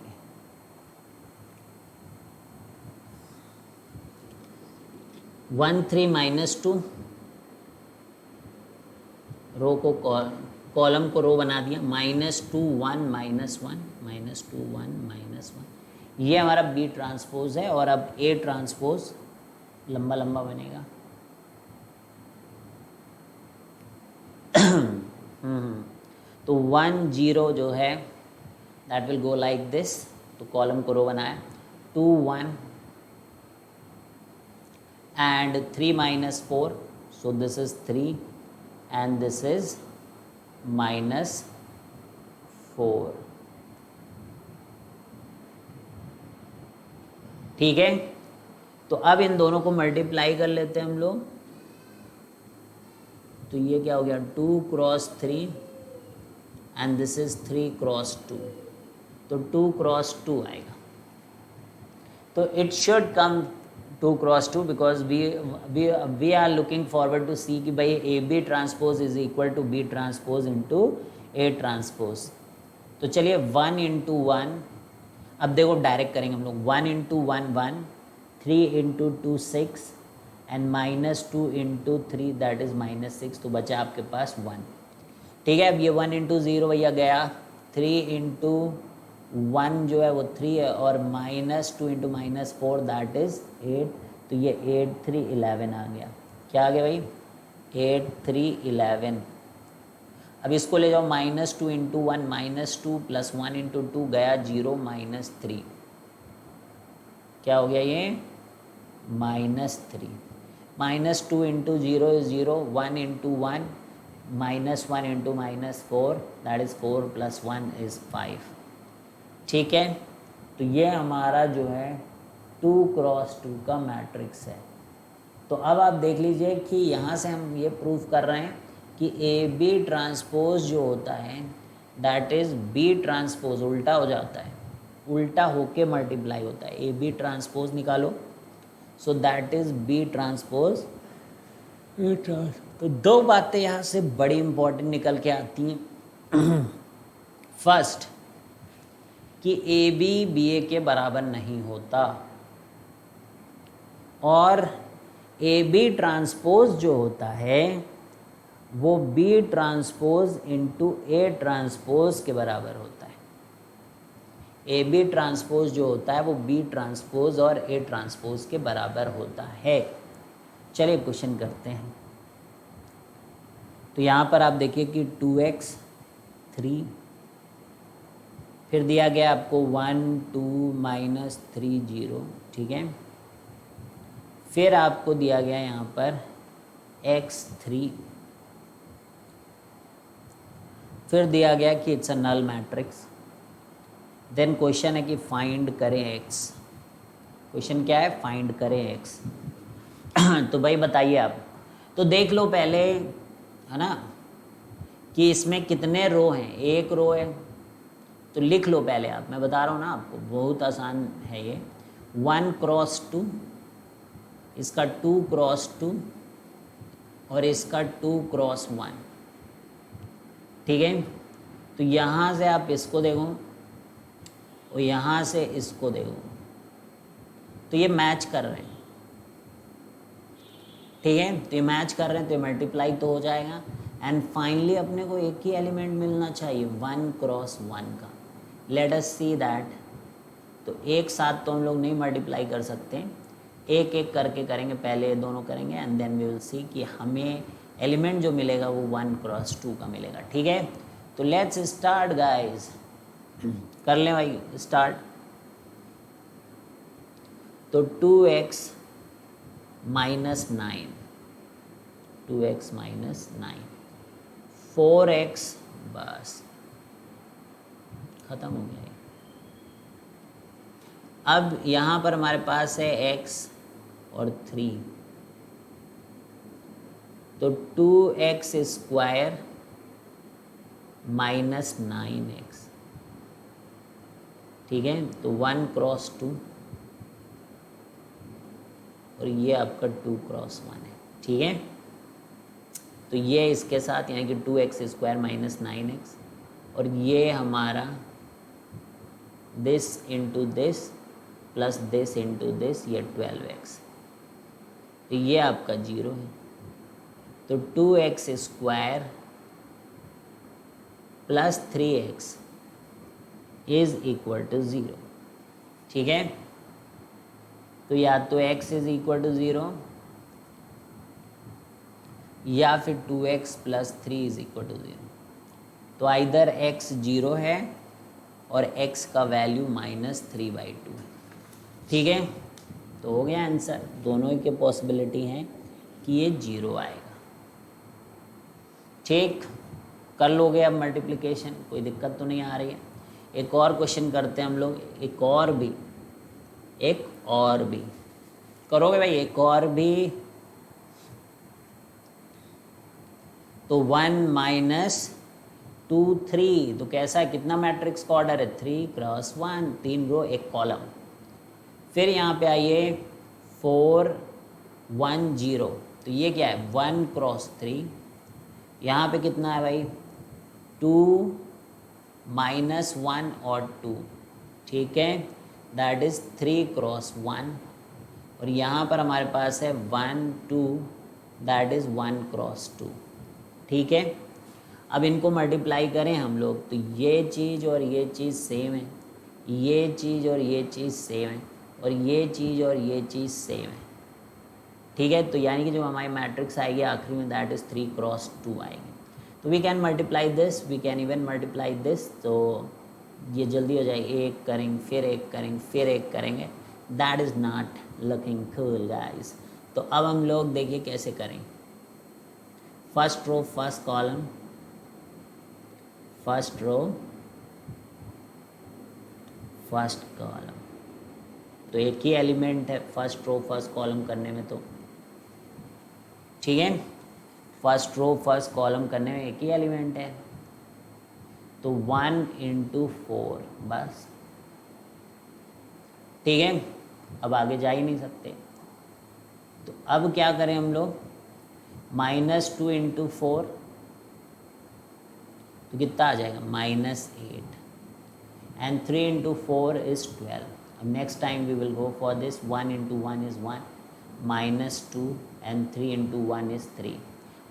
वन 3 माइनस 2, रो को कॉलम को रो बना दिया, माइनस 2 1 माइनस 1 माइनस 2 1 माइनस 1, ये हमारा बी ट्रांसपोज है। और अब ए ट्रांसपोज लंबा लंबा बनेगा। तो 1 0 जो है that will go like this, तो कॉलम को रो बनाया, 2 1 and 3 minus 4, so this is 3 and this is minus 4। ठीक है, तो अब इन दोनों को मल्टीप्लाई कर लेते हैं हम लोग। तो ये क्या हो गया 2 cross 3 and this is 3 cross 2, तो 2 क्रॉस 2 आएगा। तो it should come 2 cross 2 because we are looking forward to see कि भाई A B transpose is equal to B transpose into A transpose. तो चलिए 1 इंटू 1, अब देखो डायरेक्ट करेंगे हम लोग, 1 into 1 1, 3 into 2 6 and minus 2 into 3 that is minus 6, तो बचा आपके पास 1। ठीक है, अब ये 1 इंटू 0 भैया गया, 3 इंटू 1 जो है वो 3 है, और minus 2 into minus 4 that is 8, तो ये 8 3 11 आ गया। क्या आ गया भाई 8 3 11। अब इसको ले जाओ -2 इंटू 1, -2 + 1 इंटू 2 गया 0 -3। क्या हो गया ये? -3। -2 into 0 is 0, 1 into 1 -1 into -4 that is 4 + 1 is 5। ठीक है, तो ये हमारा जो है 2 क्रॉस 2 का मैट्रिक्स है। तो अब आप देख लीजिए कि यहाँ से हम ये प्रूफ कर रहे हैं कि ए बी ट्रांसपोज जो होता है दैट इज़ बी ट्रांसपोज उल्टा हो जाता है, उल्टा होके मल्टीप्लाई होता है। ए बी ट्रांसपोज निकालो, so that is B transpose A trans. तो दो बातें यहाँ से बड़ी इंपॉर्टेंट निकल के आती हैं। फर्स्ट कि ए बी बी ए के बराबर नहीं होता, और ए बी ट्रांसपोज जो होता है वो B transpose into A transpose के बराबर होता है। ए बी ट्रांसपोज जो होता है वो बी ट्रांसपोज और ए ट्रांसपोज के बराबर होता है। चलिए क्वेश्चन करते हैं। तो यहाँ पर आप देखिए कि 2x 3, फिर दिया गया आपको 1 2 -3 0, ठीक है। फिर आपको दिया गया यहाँ पर x 3, फिर दिया गया कि it's a null matrix. Then question है कि फाइंड करें x। क्वेश्चन क्या है? फाइंड करें x। तो भाई बताइए आप, तो देख लो पहले, है ना, कि इसमें कितने रो हैं। एक रो है, तो लिख लो पहले आप, मैं बता रहा हूँ ना आपको, बहुत आसान है ये। 1 क्रॉस 2, इसका 2 क्रॉस 2 और इसका 2 क्रॉस 1, ठीक है। तो यहाँ से आप इसको देखो और यहाँ से इसको देखो, तो ये मैच कर रहे हैं, ठीक है। तो ये मैच कर रहे हैं, तो ये मल्टीप्लाई तो हो जाएगा। एंड फाइनली अपने को एक ही एलिमेंट मिलना चाहिए 1 क्रॉस 1 का। Let us see that. तो एक साथ तो हम लोग नहीं मल्टीप्लाई कर सकते, एक एक करके करेंगे। पहले ये दोनों करेंगे and then we will see कि हमें एलिमेंट जो मिलेगा वो 1 क्रॉस 2 का मिलेगा, ठीक है। तो लेट्स स्टार्ट गाइस, कर लें भाई स्टार्ट। तो 2x -9, 2x -9, 4x, बस खत्म हो गया। अब यहाँ पर हमारे पास है x और 3, तो 2x स्क्वायर -9x, ठीक है। तो 1 क्रॉस 2 और ये आपका 2 क्रॉस 1 है, ठीक है। तो ये इसके साथ यानी कि 2x स्क्वायर -9x, और ये हमारा this into this plus this into this, ये 12x, तो ये आपका 0 है। तो 2x square plus 3x is equal to 0, ठीक है। तो या तो x इज इक्वल टू 0 या फिर 2x plus 3 is equal to 0। तो आइदर x 0 है और x का वैल्यू -3/2 है, ठीक है। तो हो गया आंसर। दोनों ही के पॉसिबिलिटी हैं कि ये 0 आएगा, ठीक। कर लोगे अब मल्टीप्लिकेशन, कोई दिक्कत तो नहीं आ रही है। एक और क्वेश्चन करते हैं हम लोग, एक और भी करोगे भाई, एक और भी। तो 1 - 2 3, तो कैसा है, कितना मैट्रिक्स का ऑर्डर है? 3 क्रॉस 1, 3 रो 1 कॉलम। फिर यहाँ पे आइए 4 1 0, तो ये क्या है? 1 क्रॉस 3। यहाँ पे कितना है भाई? 2 -1 और 2, ठीक है, दैट इज़ 3 क्रॉस 1। और यहाँ पर हमारे पास है 1 2, दैट इज़ 1 क्रॉस 2, ठीक है। अब इनको मल्टीप्लाई करें हम लोग, तो ये चीज़ और ये चीज़ सेम है, ये चीज़ और ये चीज़ सेम है, और ये चीज़ और ये चीज़ सेम है, ठीक है, तो यानी कि जो हमारी मैट्रिक्स आएगी आखिरी में दैट इज़ 3x2 आएगी। तो we can multiply this, we can even multiply this, तो ये जल्दी हो जाएगी, एक करेंगे फिर एक करेंगे फिर एक करेंगे, that is not looking cool guys. तो अब हम लोग देखिए कैसे करें। First row first column, first row first column, तो एक ही एलिमेंट है फर्स्ट रो फर्स्ट कॉलम करने में, तो ठीक है, फर्स्ट रो फर्स्ट कॉलम करने में एक ही एलिमेंट है, तो 1 × 4 बस, ठीक है, अब आगे जा ही नहीं सकते। तो अब क्या करें हम लोग, -2 × 4 तो कितना आ जाएगा -8, एंड 3 × 4 इज़ 12। अब next time we will go for this, 1 × 1 is 1, -2 and 3 × 1 is 3।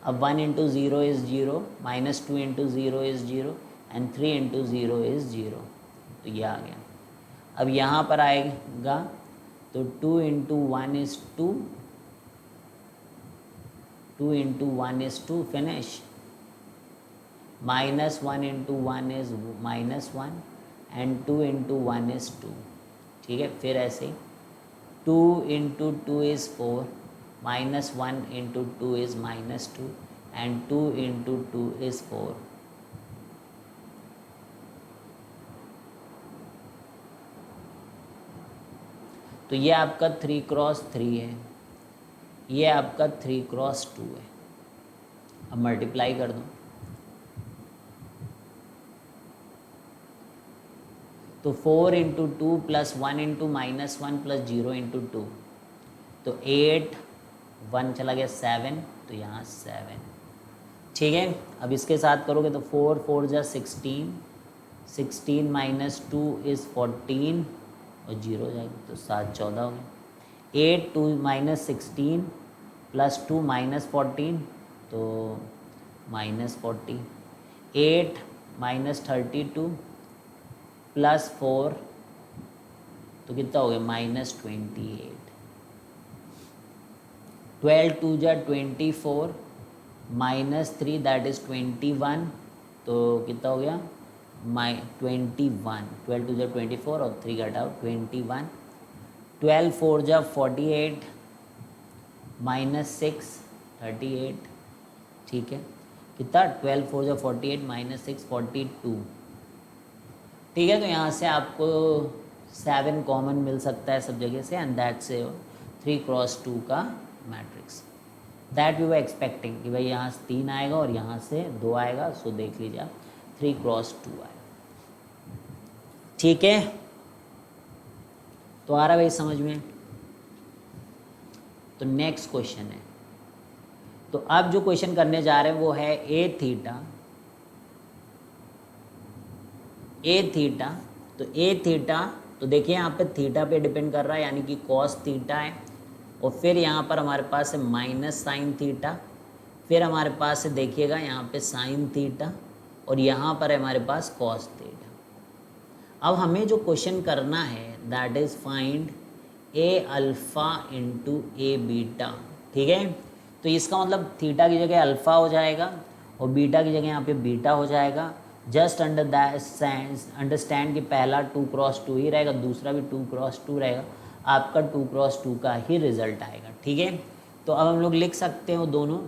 अब 1 × 0 इज़ 0, -2 × 0 इज़ 0 एंड 3 × 0 इज़ 0, तो ये आ गया। अब यहाँ पर आएगा तो 2 × 1 is 2, 2 × 1 is 2, finish. -1 × 1 is -1 and 2 × 1 is 2, ठीक है, फिर ऐसे 2 × 2 is 4, -1 × 2 is -2 and 2 × 2 is 4। तो ये आपका 3x3 है, ये आपका 3x2 है। अब मल्टीप्लाई कर दो, तो 4 × 2 + 1 × -1 + 0 × 2, तो 8, 1 चला गया 7, तो यहाँ 7, ठीक है। अब इसके साथ करोगे तो 4 4 × 16, 16 - 2 इज़ 14 और 0 हो जाएगी, तो 7 14 हो गए। 8 2 - 16 + 2 - 14, तो -40, 8 - 32 + 4, तो कितना हो गया -28, 12 2 × 24 -3 दैट इज़ 21, तो कितना हो गया 21, 12 2 × 24 और 3 घटाओ 21, 12 4 × 48 -6 38, ठीक है, कितना 12 4 × 48 -6 42, ठीक है। तो यहाँ से आपको 7 कॉमन मिल सकता है सब जगह से, एंड दैट्स 3x2 का matrix that we were expecting कि भाई यहाँ से 3 आएगा और यहाँ से 2 आएगा, सो देख लीजिए आप 3x2 आएगा, ठीक है। तो आ रहा भाई समझ में। तो नेक्स्ट क्वेश्चन है, तो अब जो क्वेश्चन करने जा रहे हैं वो है ए थीटा, तो ए थीटा, तो देखिए यहाँ पे थीटा पे डिपेंड कर रहा है, यानी कि कॉस थीटा है, और फिर यहाँ पर हमारे पास है -sin थीटा, फिर हमारे पास है देखिएगा यहाँ पे sin थीटा, और यहाँ पर है हमारे पास कॉस थीटा। अब हमें जो क्वेश्चन करना है that is find A alpha into A beta, ठीक है। तो इसका मतलब थीटा की जगह अल्फ़ा हो जाएगा और बीटा की जगह यहाँ पे बीटा हो जाएगा। जस्ट अंडरस्टैंड कि पहला 2x2 ही रहेगा, दूसरा भी 2x2 रहेगा, आपका 2x2 का ही रिजल्ट आएगा, ठीक है। तो अब हम लोग लिख सकते हैं दोनों,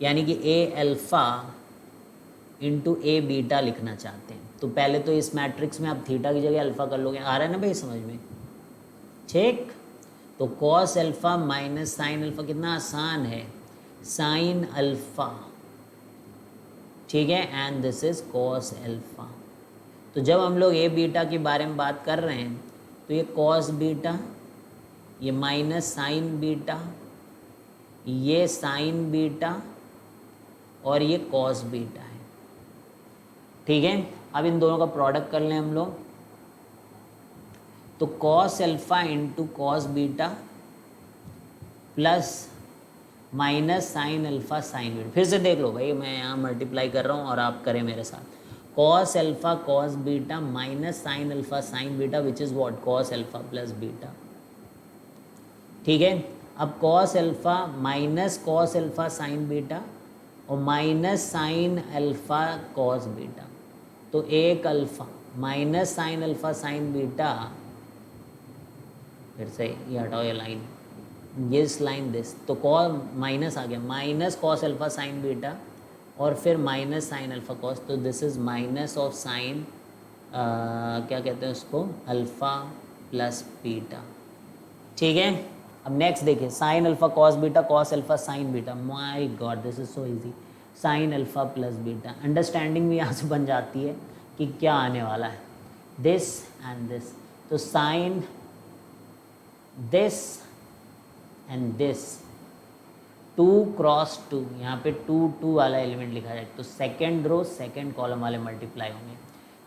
यानी कि ए अल्फ़ा इंटू ए बीटा लिखना चाहते हैं, तो पहले तो इस मैट्रिक्स में आप थीटा की जगह अल्फ़ा कर लोगे, आ रहा है ना भाई समझ में, ठीक। तो cos alpha minus sine alpha कितना आसान है, साइन अल्फ़ा, ठीक है, and this is cos alpha. तो जब हम लोग ए बीटा के बारे में बात कर रहे हैं तो ये कॉस बीटा, ये माइनस साइन बीटा, ये साइन बीटा और ये कॉस बीटा है, ठीक है। अब इन दोनों का प्रोडक्ट कर लें हम लोग, तो cos alpha into cos beta plus minus sine alpha sine beta. फिर से देख लो भाई, मैं यहाँ मल्टीप्लाई कर रहा हूँ और आप करें मेरे साथ, cos alpha cos beta minus sine alpha sine beta which is what cos alpha plus beta, ठीक है। अब cos alpha minus cos alpha sine beta और minus sine alpha cos beta, तो एक alpha minus sine alpha sine beta, फिर से ये हटाओ ये लाइन, दिस लाइन दिस, तो कॉस माइनस आ गया, minus cos alpha sine beta और फिर माइनस साइन अल्फ़ा कॉस, तो this is minus of sine क्या कहते हैं उसको, अल्फ़ा प्लस बीटा। ठीक है, अब नेक्स्ट देखिए, sign alpha cos beta, cos alpha sine beta, my God this is so easy, sine alpha plus beta, understanding भी यहाँ से बन जाती है कि क्या आने वाला है, दिस एंड दिस, तो sign this and this, 2 cross 2, यहाँ पे 2 2 वाला एलिमेंट लिखा जाए तो सेकेंड रो सेकेंड कॉलम वाले मल्टीप्लाई होंगे,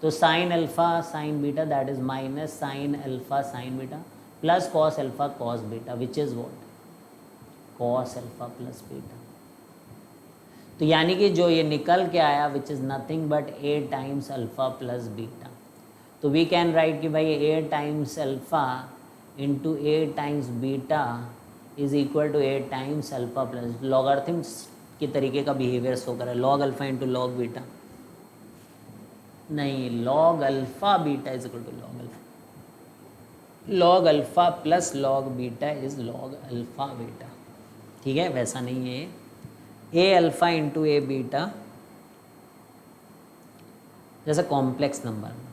तो sine alpha sine beta that is minus sine alpha sine beta plus cos alpha cos beta which is what, cos alpha plus beta. तो यानी कि जो ये निकल के आया which is nothing but A times alpha plus beta, तो वी कैन राइट कि भाई A times alpha into A times beta is equal to A times alpha plus, logarithms के तरीके का बिहेवियर शो करें, log alpha into log beta, नहीं log alpha beta is equal to log alpha, log alpha plus log beta is log alpha beta. ठीक है, वैसा नहीं है, A alpha into A beta जैसे कॉम्प्लेक्स नंबर में।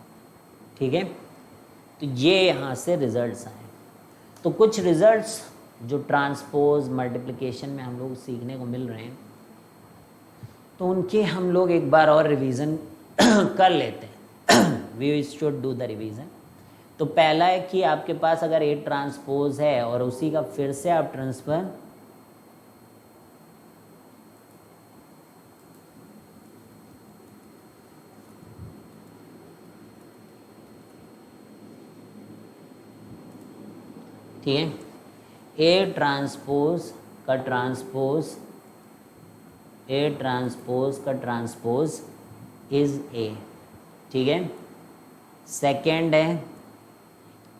ठीक है, तो ये यहाँ से रिजल्ट्स आए, तो कुछ रिजल्ट्स जो ट्रांसपोज मल्टीप्लिकेशन में हम लोग सीखने को मिल रहे हैं, तो उनके हम लोग एक बार और रिवीजन कर लेते हैं, we should do the revision. तो पहला है कि आपके पास अगर ए ट्रांसपोज है और उसी का फिर से आप ट्रांसफर ठीक है, ए ट्रांसपोज का ट्रांसपोज, ए ट्रांसपोज का ट्रांसपोज इज ए। ठीक है, सेकेंड है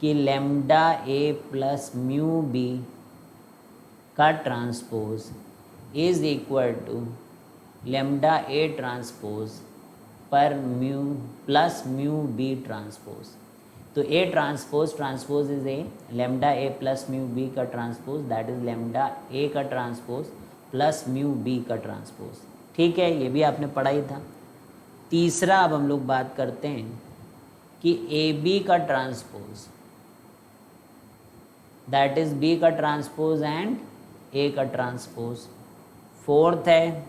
कि lambda A plus mu B का transpose is equal to lambda A transpose पर mu plus mu B transpose. तो A transpose is A, lambda A plus mu B का transpose that is lambda A का ट्रांसपोज प्लस म्यू बी का ट्रांसपोज। ठीक है, ये भी आपने पढ़ा ही था। तीसरा अब हम लोग बात करते हैं कि ए बी का ट्रांसपोज दैट इज बी का ट्रांसपोज एंड ए का ट्रांसपोज। फोर्थ है,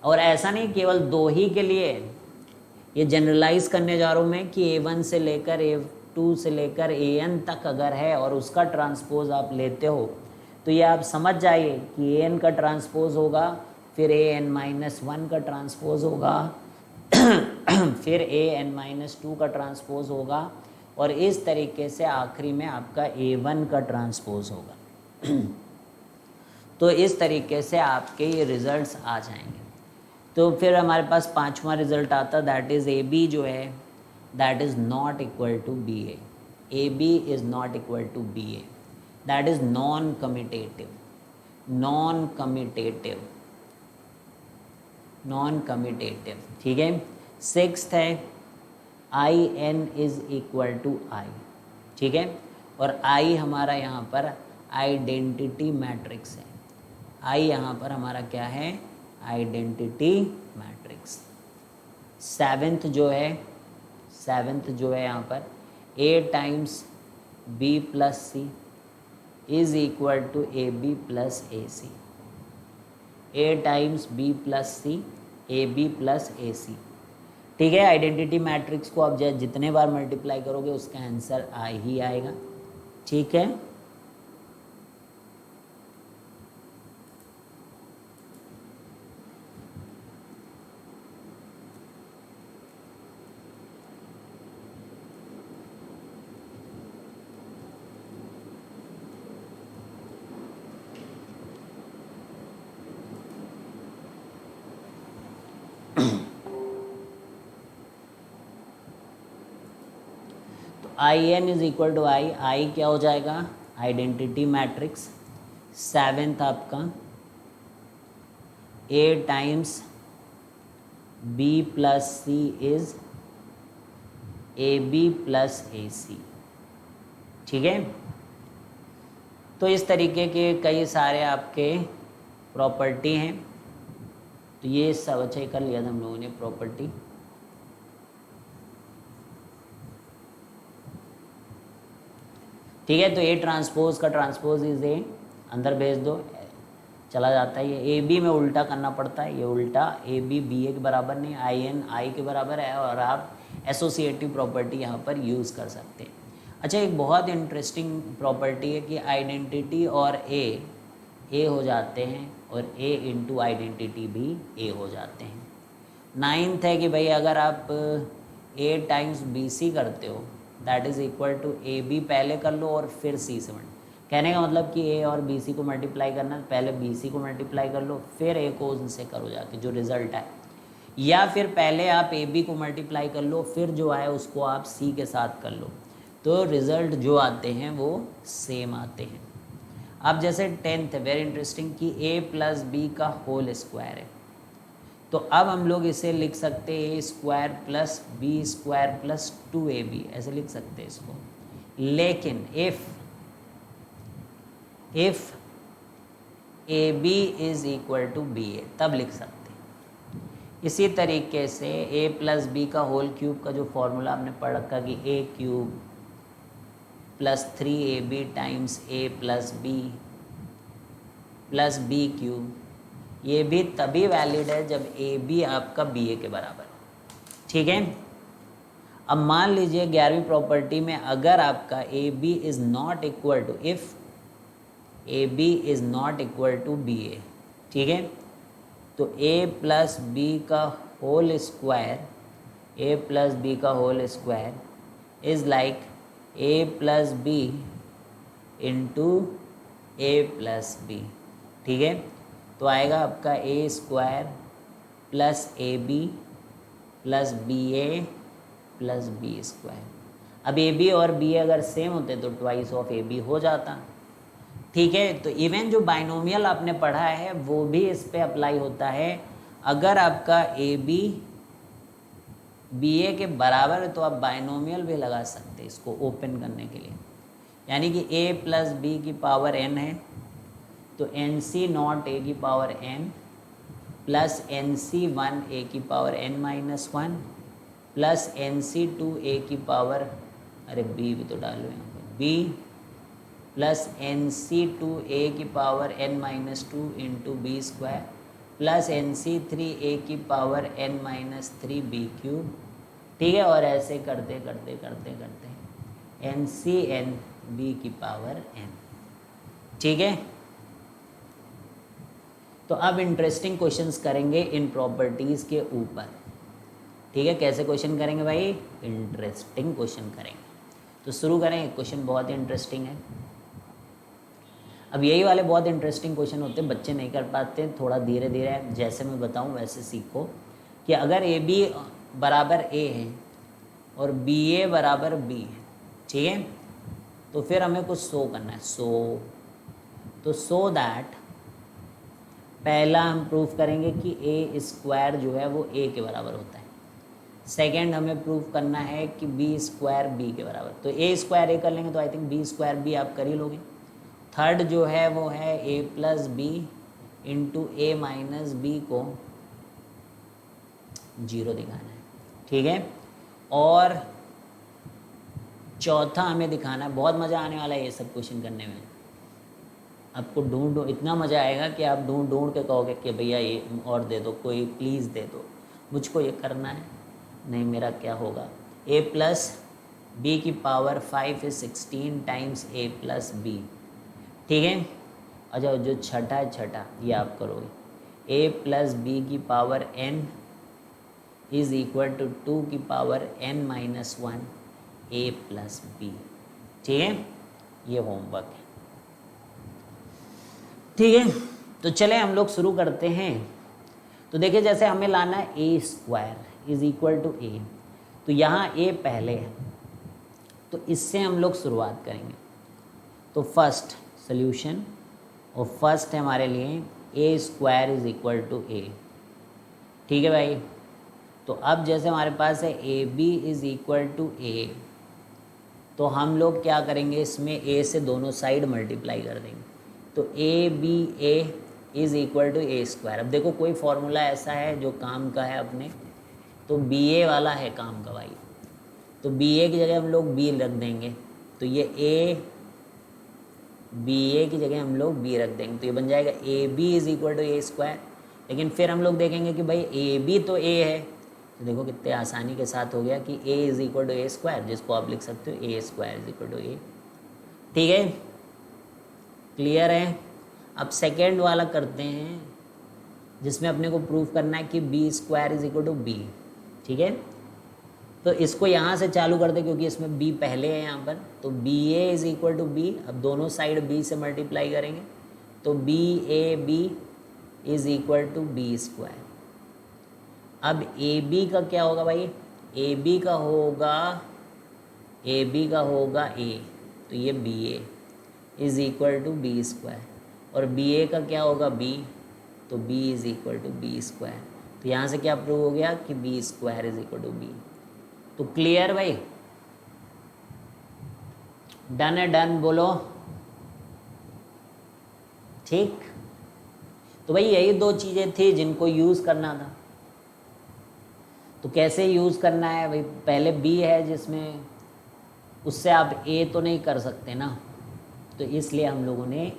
और ऐसा नहीं केवल दो ही के लिए, ये जनरलाइज करने जा रहा हूँ मैं कि A1 से लेकर A2 से लेकर AN तक अगर है और उसका ट्रांसपोज आप लेते हो तो ये आप समझ जाइए कि AN का ट्रांसपोज होगा, फिर AN-1 का ट्रांसपोज होगा, फिर AN-2 का ट्रांसपोज होगा और इस तरीके से आखिरी में आपका A1 का ट्रांसपोज होगा। तो इस तरीके से आपके ये रिजल्ट्स आ जाएंगे। तो फिर हमारे पास पांचवा रिजल्ट आता दैट इज़ ए बी जो है that is not equal to B A, A B is not equal to B A, that is non commutative, non commutative, non commutative. ठीक है, सिक्स्थ है I N is equal to I. ठीक है, और आई हमारा यहाँ पर आइडेंटिटी मैट्रिक्स है, आई यहाँ पर हमारा क्या है, आइडेंटिटी मैट्रिक्स। सेवेंथ जो है यहाँ पर A times B plus C is equal to A B plus A C, A times B plus C A B plus A C. ठीक है, आइडेंटिटी मैट्रिक्स को आप जितने बार मल्टीप्लाई करोगे उसका आंसर आ ही आएगा। ठीक है, I N is equal to I, I क्या हो जाएगा, आइडेंटिटी मैट्रिक्स, सेवेंथ आपका A times B plus C is A B plus A C. ठीक है, तो इस तरीके के कई सारे आपके प्रॉपर्टी हैं। तो ये सब अच्छा कर लिया था हम लोगों ने प्रॉपर्टी। ठीक है, तो ए ट्रांसपोज का ट्रांसपोज इज ए, अंदर भेज दो, चला जाता है। ये ए बी में उल्टा करना पड़ता है, ये उल्टा ए बी बी ए के बराबर नहीं, आई एन आई के बराबर है, और आप एसोसिएटिव प्रॉपर्टी यहाँ पर यूज़ कर सकते हैं। अच्छा, एक बहुत इंटरेस्टिंग प्रॉपर्टी है कि आइडेंटिटी और ए हो जाते हैं और ए इंटू आइडेंटिटी भी ए हो जाते हैं। नाइन्थ है कि भाई अगर आप ए टाइम्स बी सी करते हो that is equal to A B पहले कर लो और फिर सी से कहने का मतलब कि ए और बी सी को मल्टीप्लाई करना, पहले बी सी को मल्टीप्लाई कर लो फिर ए को उनसे करो जाके जो रिजल्ट है, या फिर पहले आप ए बी को मल्टीप्लाई कर लो फिर जो आए उसको आप सी के साथ कर लो, तो रिज़ल्ट जो आते हैं वो सेम आते हैं। अब जैसे 10th है, वेरी इंटरेस्टिंग कि a प्लस बी का होल स्क्वायर है, तो अब हम लोग इसे लिख सकते हैं A square plus B square plus 2ab, ऐसे लिख सकते हैं इसको। लेकिन if A B is equal to B A तब लिख सकते हैं। इसी तरीके से a प्लस बी का होल क्यूब का जो फॉर्मूला आपने पढ़ रखा कि a cube plus 3ab times a plus B cube, ये भी तभी वैलिड है जब ए बी आपका बी ए के बराबर हो। ठीक है, अब मान लीजिए 11वीं प्रॉपर्टी में अगर आपका A B is not equal to, if A B is not equal to B A, ठीक है, तो ए प्लस बी का whole square is like A plus B into A plus B. ठीक है, तो आएगा आपका A square plus A B plus B A plus B square. अब ए बी और बी अगर सेम होते तो ट्वाइस ऑफ ए बी हो जाता। ठीक है, तो इवन जो बाइनोमियल आपने पढ़ा है वो भी इस पे अप्लाई होता है। अगर आपका ए बी बी ए के बराबर है तो आप बाइनोमियल भी लगा सकते हैं इसको ओपन करने के लिए, यानी कि ए प्लस बी की पावर एन है तो एन सी नॉट ए की power N plus N C one A की power N minus one plus N C two A की पावर, अरे बी भी तो डालो यहाँ पर, B plus N C two A की power N minus two into B square plus N C three A की power N minus three B cube. ठीक है, और ऐसे करते करते एन सी एन बी की पावर एन। ठीक है, तो अब इंटरेस्टिंग क्वेश्चंस करेंगे इन प्रॉपर्टीज़ के ऊपर। ठीक है, कैसे क्वेश्चन करेंगे भाई? इंटरेस्टिंग क्वेश्चन करेंगे। तो शुरू करें, क्वेश्चन बहुत ही इंटरेस्टिंग है। अब यही वाले बहुत इंटरेस्टिंग क्वेश्चन होते हैं, बच्चे नहीं कर पाते, थोड़ा धीरे धीरे जैसे मैं बताऊं वैसे सीखो। कि अगर ए बी बराबर ए है और बी ए बराबर बी है, ठीक है, तो फिर हमें कुछ शो करना है। सो दैट पहला हम प्रूफ करेंगे कि ए स्क्वायर जो है वो ए के बराबर होता है। सेकेंड हमें प्रूफ करना है कि बी स्क्वायर बी के बराबर, तो ए स्क्वायर ए कर लेंगे तो I think B square B आप कर ही लोगे। थर्ड जो है वो है A plus B into A minus B को जीरो दिखाना है। ठीक है, और चौथा हमें दिखाना है, बहुत मज़ा आने वाला है ये सब क्वेश्चन करने में। आपको ढूंढ इतना मज़ा आएगा कि आप ढूंढ के कहोगे कि भैया ये और दे दो, कोई प्लीज़ दे दो, मुझको ये करना है। नहीं, मेरा क्या होगा? ए प्लस बी की power 5 is 16 times A plus B. ठीक है, अच्छा जो छठा है, छठा ये आप करोगे। ए प्लस बी की power N is equal to 2 की power N minus 1 A plus B. ठीक है, ये होमवर्क है। ठीक है, तो चले हम लोग शुरू करते हैं। तो देखिए, जैसे हमें लाना है ए square is equal to A, तो यहाँ ए पहले है तो इससे हम लोग शुरुआत करेंगे। तो फर्स्ट सोल्यूशन और फर्स्ट है हमारे लिए A square is equal to A. ठीक है भाई, तो अब जैसे हमारे पास है A B is equal to A, तो हम लोग क्या करेंगे, इसमें ए से दोनों साइड मल्टीप्लाई कर देंगे, तो A B A is equal to A square. अब देखो कोई फॉर्मूला ऐसा है जो काम का है अपने, तो बी ए वाला है काम का भाई, तो बी ए की जगह हम लोग बी रख देंगे, तो ये ए बी ए की जगह हम लोग बी रख देंगे, तो ये बन जाएगा A B is equal to A square. लेकिन फिर हम लोग देखेंगे कि भाई ए बी तो ए है, तो देखो कितने आसानी के साथ हो गया कि A is equal to A square, जिसको आप लिख सकते हो A square is equal to A. ठीक है, क्लियर है। अब सेकेंड वाला करते हैं, जिसमें अपने को प्रूफ करना है कि B square is equal to B. ठीक है, तो इसको यहाँ से चालू कर दे क्योंकि इसमें b पहले है यहाँ पर, तो B A is equal to B. अब दोनों साइड b से मल्टीप्लाई करेंगे, तो B A B is equal to B square. अब ए बी का क्या होगा भाई, ए बी का होगा ए, तो ये B A is equal to B square, और बी ए का क्या होगा b, तो b is equal to B square. तो यहाँ से क्या प्रूव हो गया कि B square is equal to B. तो क्लियर भाई, डन है, डन बोलो। ठीक, तो भाई यही दो चीज़ें थी जिनको यूज़ करना था। तो कैसे यूज़ करना है भाई, पहले बी है जिसमें उससे आप ए तो नहीं कर सकते ना, तो इसलिए हम लोगों ने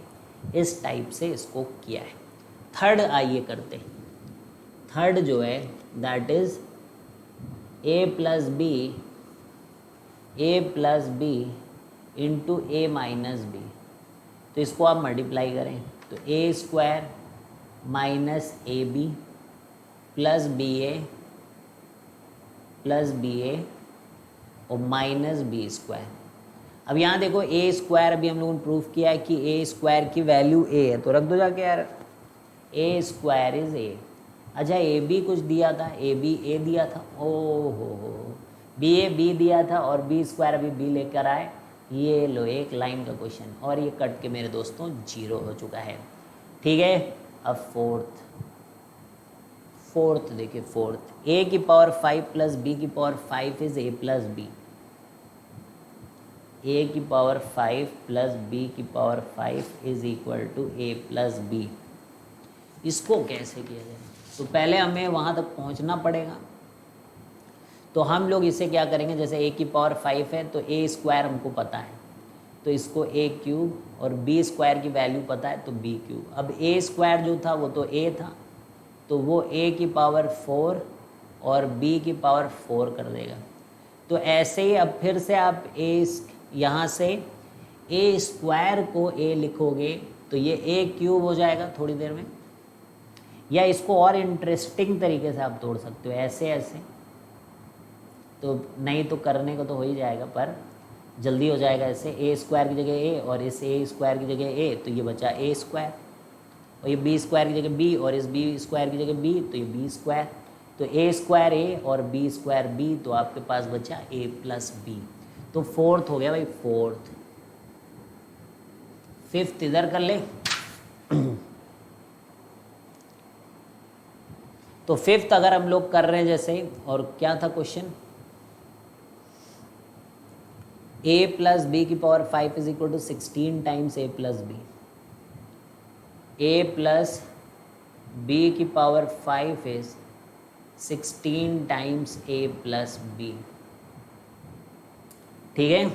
इस टाइप से इसको किया है। थर्ड आइए करते हैं। थर्ड जो है that is A plus B into A minus B. तो इसको आप मल्टीप्लाई करें, तो A square minus A B plus B A और माइनस बी स्क्वायर। अब यहाँ देखो ए स्क्वायर अभी हम लोगों ने प्रूफ किया है कि ए स्क्वायर की वैल्यू ए है, तो रख दो जाके यार, ए स्क्वायर इज ए। अच्छा ए बी कुछ दिया था, ए बी ए दिया था, ओ हो बी ए बी दिया था और बी स्क्वायर अभी बी लेकर आए। ये लो एक लाइन का क्वेश्चन, और ये कट के मेरे दोस्तों 0 हो चुका है। ठीक है, अब फोर्थ देखिए, फोर्थ ए की पावर 5 प्लस बी की power 5 is A plus B. A की पावर 5 प्लस बी की power 5 is equal to A plus B. इसको कैसे किया जाए, तो पहले हमें वहाँ तक पहुँचना पड़ेगा। तो हम लोग इसे क्या करेंगे, जैसे ए की पावर 5 है तो ए स्क्वायर हमको पता है, तो इसको ए क्यूब, और बी स्क्वायर की वैल्यू पता है तो बी क्यूब। अब ए स्क्वायर जो था वो तो ए था, तो वो ए की पावर 4 और बी की पावर 4 कर देगा। तो ऐसे ही अब फिर से आप ए यहाँ से ए स्क्वायर को ए लिखोगे तो ये ए क्यूब हो जाएगा थोड़ी देर में, या इसको और इंटरेस्टिंग तरीके से आप तोड़ सकते हो, ऐसे ऐसे, तो नहीं तो करने को तो हो ही जाएगा पर जल्दी हो जाएगा। ऐसे ए स्क्वायर की जगह ए और इस ए स्क्वायर की जगह ए, तो ये बचा ए स्क्वायर, और ये बी स्क्वायर की जगह बी और इस बी स्क्वायर की जगह बी, तो ये बी स्क्वायर, तो ए स्क्वायर ए और बी स्क्वायर बी, तो आपके पास बचा ए प्लस बी। तो फोर्थ हो गया भाई, फोर्थ। फिफ्थ इधर कर ले। तो फिफ्थ अगर हम लोग कर रहे हैं जैसे, और क्या था क्वेश्चन, ए प्लस बी की power 5 is equal to 16 times A plus B. A plus B की power 5 is 16 times A plus B. ठीक है,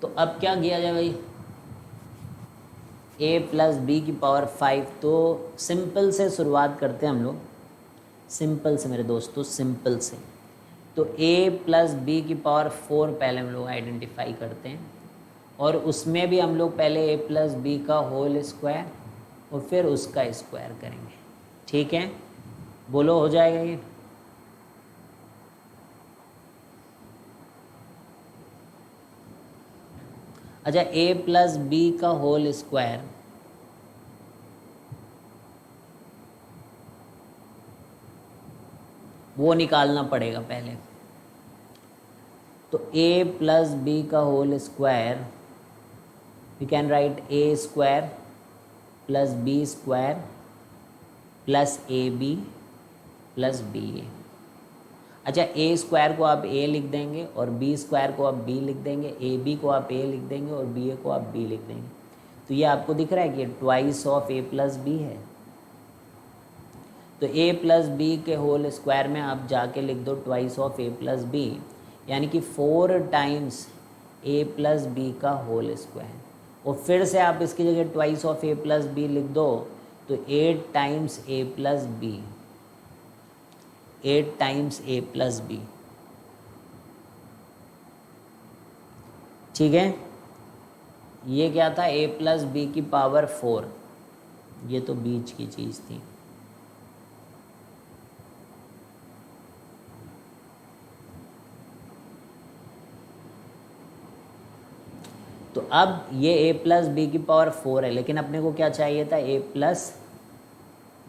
तो अब क्या किया जाए भाई, ए प्लस बी की पावर 5, तो सिंपल से शुरुआत करते हैं हम लोग, सिंपल से मेरे दोस्तों, सिंपल से। तो ए प्लस बी की पावर 4 पहले हम लोग आइडेंटिफाई करते हैं, और उसमें भी हम लोग पहले ए प्लस बी का होल स्क्वायर और फिर उसका स्क्वायर करेंगे। ठीक है, बोलो हो जाएगा ये। अच्छा, ए प्लस बी का होल स्क्वायर, वो निकालना पड़ेगा पहले। तो ए प्लस बी का whole square we can write A square plus B square plus A B plus B A. अच्छा, ए स्क्वायर को आप ए लिख देंगे और बी स्क्वायर को आप बी लिख देंगे, ए बी को आप ए लिख देंगे और बी ए को आप बी लिख देंगे। तो ये आपको दिख रहा है कि twice of A plus B है। तो ए प्लस बी के होल स्क्वायर में आप जाके लिख दो twice of A plus B, यानी कि 4 टाइम्स ए प्लस बी का होल स्क्वायर। और फिर से आप इसकी जगह twice of A plus B लिख दो तो 8 times A plus B, 8 times A plus B. ठीक है, ये क्या था, ए प्लस बी की पावर 4, ये तो बीच की चीज़ थी। तो अब ये ए प्लस बी की पावर 4 है, लेकिन अपने को क्या चाहिए था, ए प्लस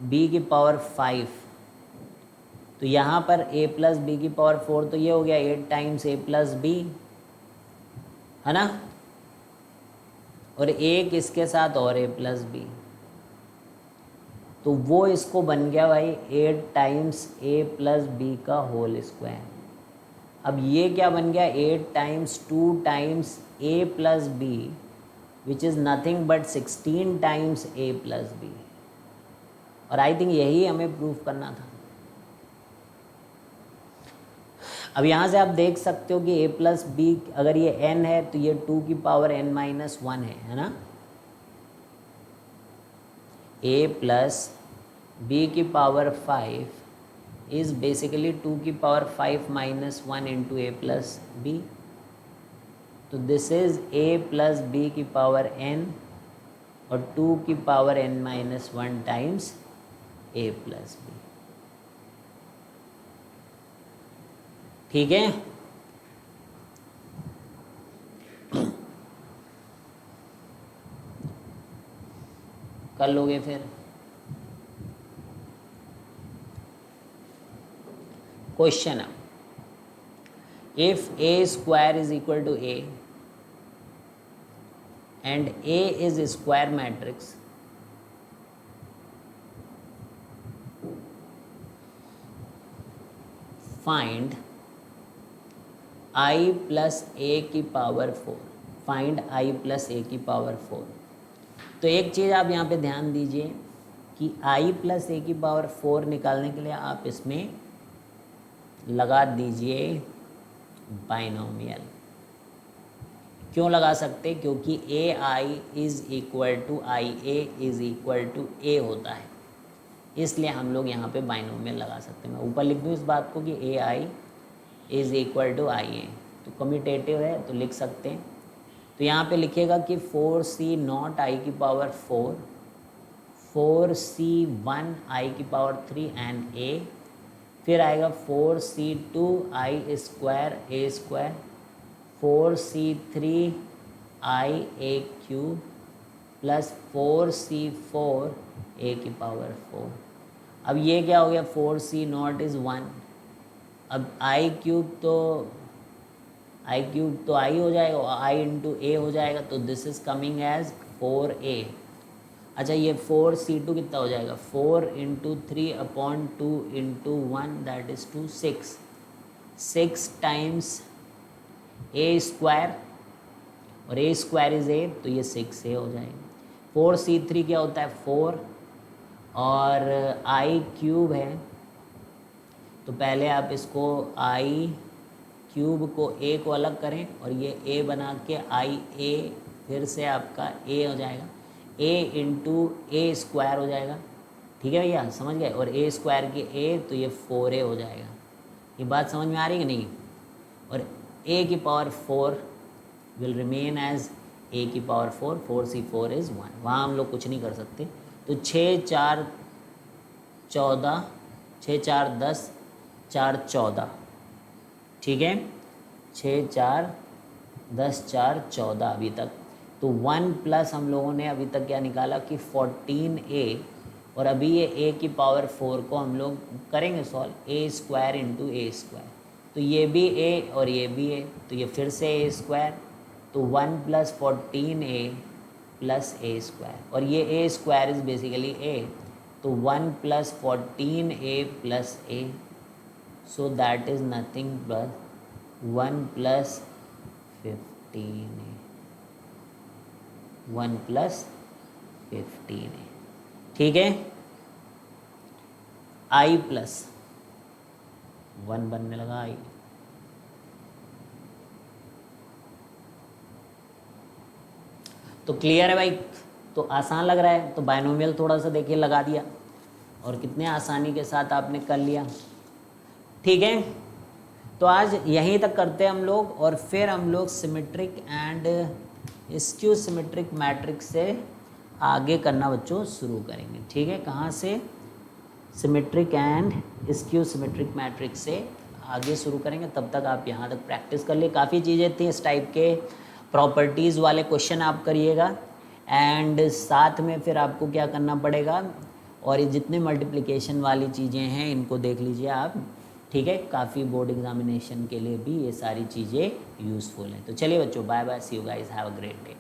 बी की पावर 5। तो यहाँ पर ए प्लस बी की पावर 4, तो ये हो गया 8 टाइम्स ए प्लस बी, है ना। और एक इसके साथ और ए प्लस बी, तो वो इसको बन गया भाई 8 टाइम्स ए प्लस बी का होल स्क्वायर। अब ये क्या बन गया, 8 times 2 times A plus B, which is nothing but 16 times A plus B. और आई थिंक यही हमें प्रूफ करना था। अब यहाँ से आप देख सकते हो कि ए प्लस बी, अगर ये n है तो ये 2 की पावर n माइनस 1 है ना। ए प्लस बी की पावर 5 इज़ बेसिकली 2 की power 5 minus 1 into A plus B. तो this is A plus B की पावर n और 2 की power n minus 1 times A plus B. ठीक है, कर लोगे फिर। क्वेश्चन है, if A square is equal to A and A is square matrix, find i plus A की power 4। Find i plus A की पावर 4। तो एक चीज़ आप यहाँ पे ध्यान दीजिए कि i प्लस ए की पावर 4 निकालने के लिए आप इसमें लगा दीजिए बाइनोमियल। क्यों लगा सकते, क्योंकि A I is equal to I A is equal to A होता है, इसलिए हम लोग यहाँ पे बाइनोमियल लगा सकते हैं। मैं ऊपर लिख दूँ इस बात को कि ए I is equal to I ए, तो कम्यूटेटिव है तो लिख सकते हैं। तो यहाँ पे लिखिएगा कि 4c नॉट आई की पावर 4, 4c1 आई की पावर 3 एंड ए, फिर आएगा 4c2 आई स्क्वायर ए स्क्वायर, 4c3 आई ए क्यूब प्लस 4c4 ए की पावर 4। अब ये क्या हो गया, 4c नॉट इज़ 1। अब आई क्यूब तो आई हो जाएगा, आई इंटू ए हो जाएगा, तो this is coming as 4a। अच्छा, ये 4c2 कितना हो जाएगा, 4 into 3 upon 2 into 1 that is 2, 6 times A square, और ए स्क्वायर इज़ ए, तो ये 6a हो जाएगा। 4c3 क्या होता है 4, और आई क्यूब है, तो पहले आप इसको आई क्यूब को ए को अलग करें और ये ए बना के आई ए, फिर से आपका ए हो जाएगा, ए इंटू ए स्क्वायर हो जाएगा। ठीक है भैया, समझ गए। और ए स्क्वायर की ए, तो ये 4a हो जाएगा। ये बात समझ में आ रही है कि नहीं। और ए की power 4 will remain as A की पावर 4, 4c4 इज़ 1। वहाँ हम लोग कुछ नहीं कर सकते। तो 6 4 14, 6 4 10, 4 14। ठीक है, 6 4 10 4 14 अभी तक। तो 1 प्लस हम लोगों ने अभी तक क्या निकाला कि 14a, और अभी ये a की पावर 4 को हम लोग करेंगे सॉल्व, ए स्क्वायर इंटू ए स्क्वायर। तो ये भी a और ये भी a, तो ये फिर से a स्क्वायर, तो 1 प्लस 14a प्लस ए स्क्वायर, और ये ए स्क्वायर इज बेसिकली ए, तो 1 plus 14a plus A, so that is nothing but 1 plus 15a, 1 plus 15a, ठीक है। आई प्लस 1 बनने लगा आई, तो क्लियर है भाई, तो आसान लग रहा है, तो बायनोमियल थोड़ा सा देखिए लगा दिया और कितने आसानी के साथ आपने कर लिया, ठीक है। तो आज यहीं तक करते हैं हम लोग, और फिर हम लोग symmetric and skew symmetric matrix से आगे करना बच्चों शुरू करेंगे, ठीक है। कहाँ से? Symmetric and skew symmetric matrix से आगे शुरू करेंगे, तब तक आप यहाँ तक प्रैक्टिस कर लिए। काफ़ी चीज़ें थी इस टाइप के, प्रॉपर्टीज़ वाले क्वेश्चन आप करिएगा, एंड साथ में फिर आपको क्या करना पड़ेगा, और ये जितने मल्टीप्लिकेशन वाली चीज़ें हैं इनको देख लीजिए आप, ठीक है। काफ़ी बोर्ड एग्जामिनेशन के लिए भी ये सारी चीज़ें यूज़फुल हैं। तो चलिए बच्चों, bye bye, see you guys, have a great day.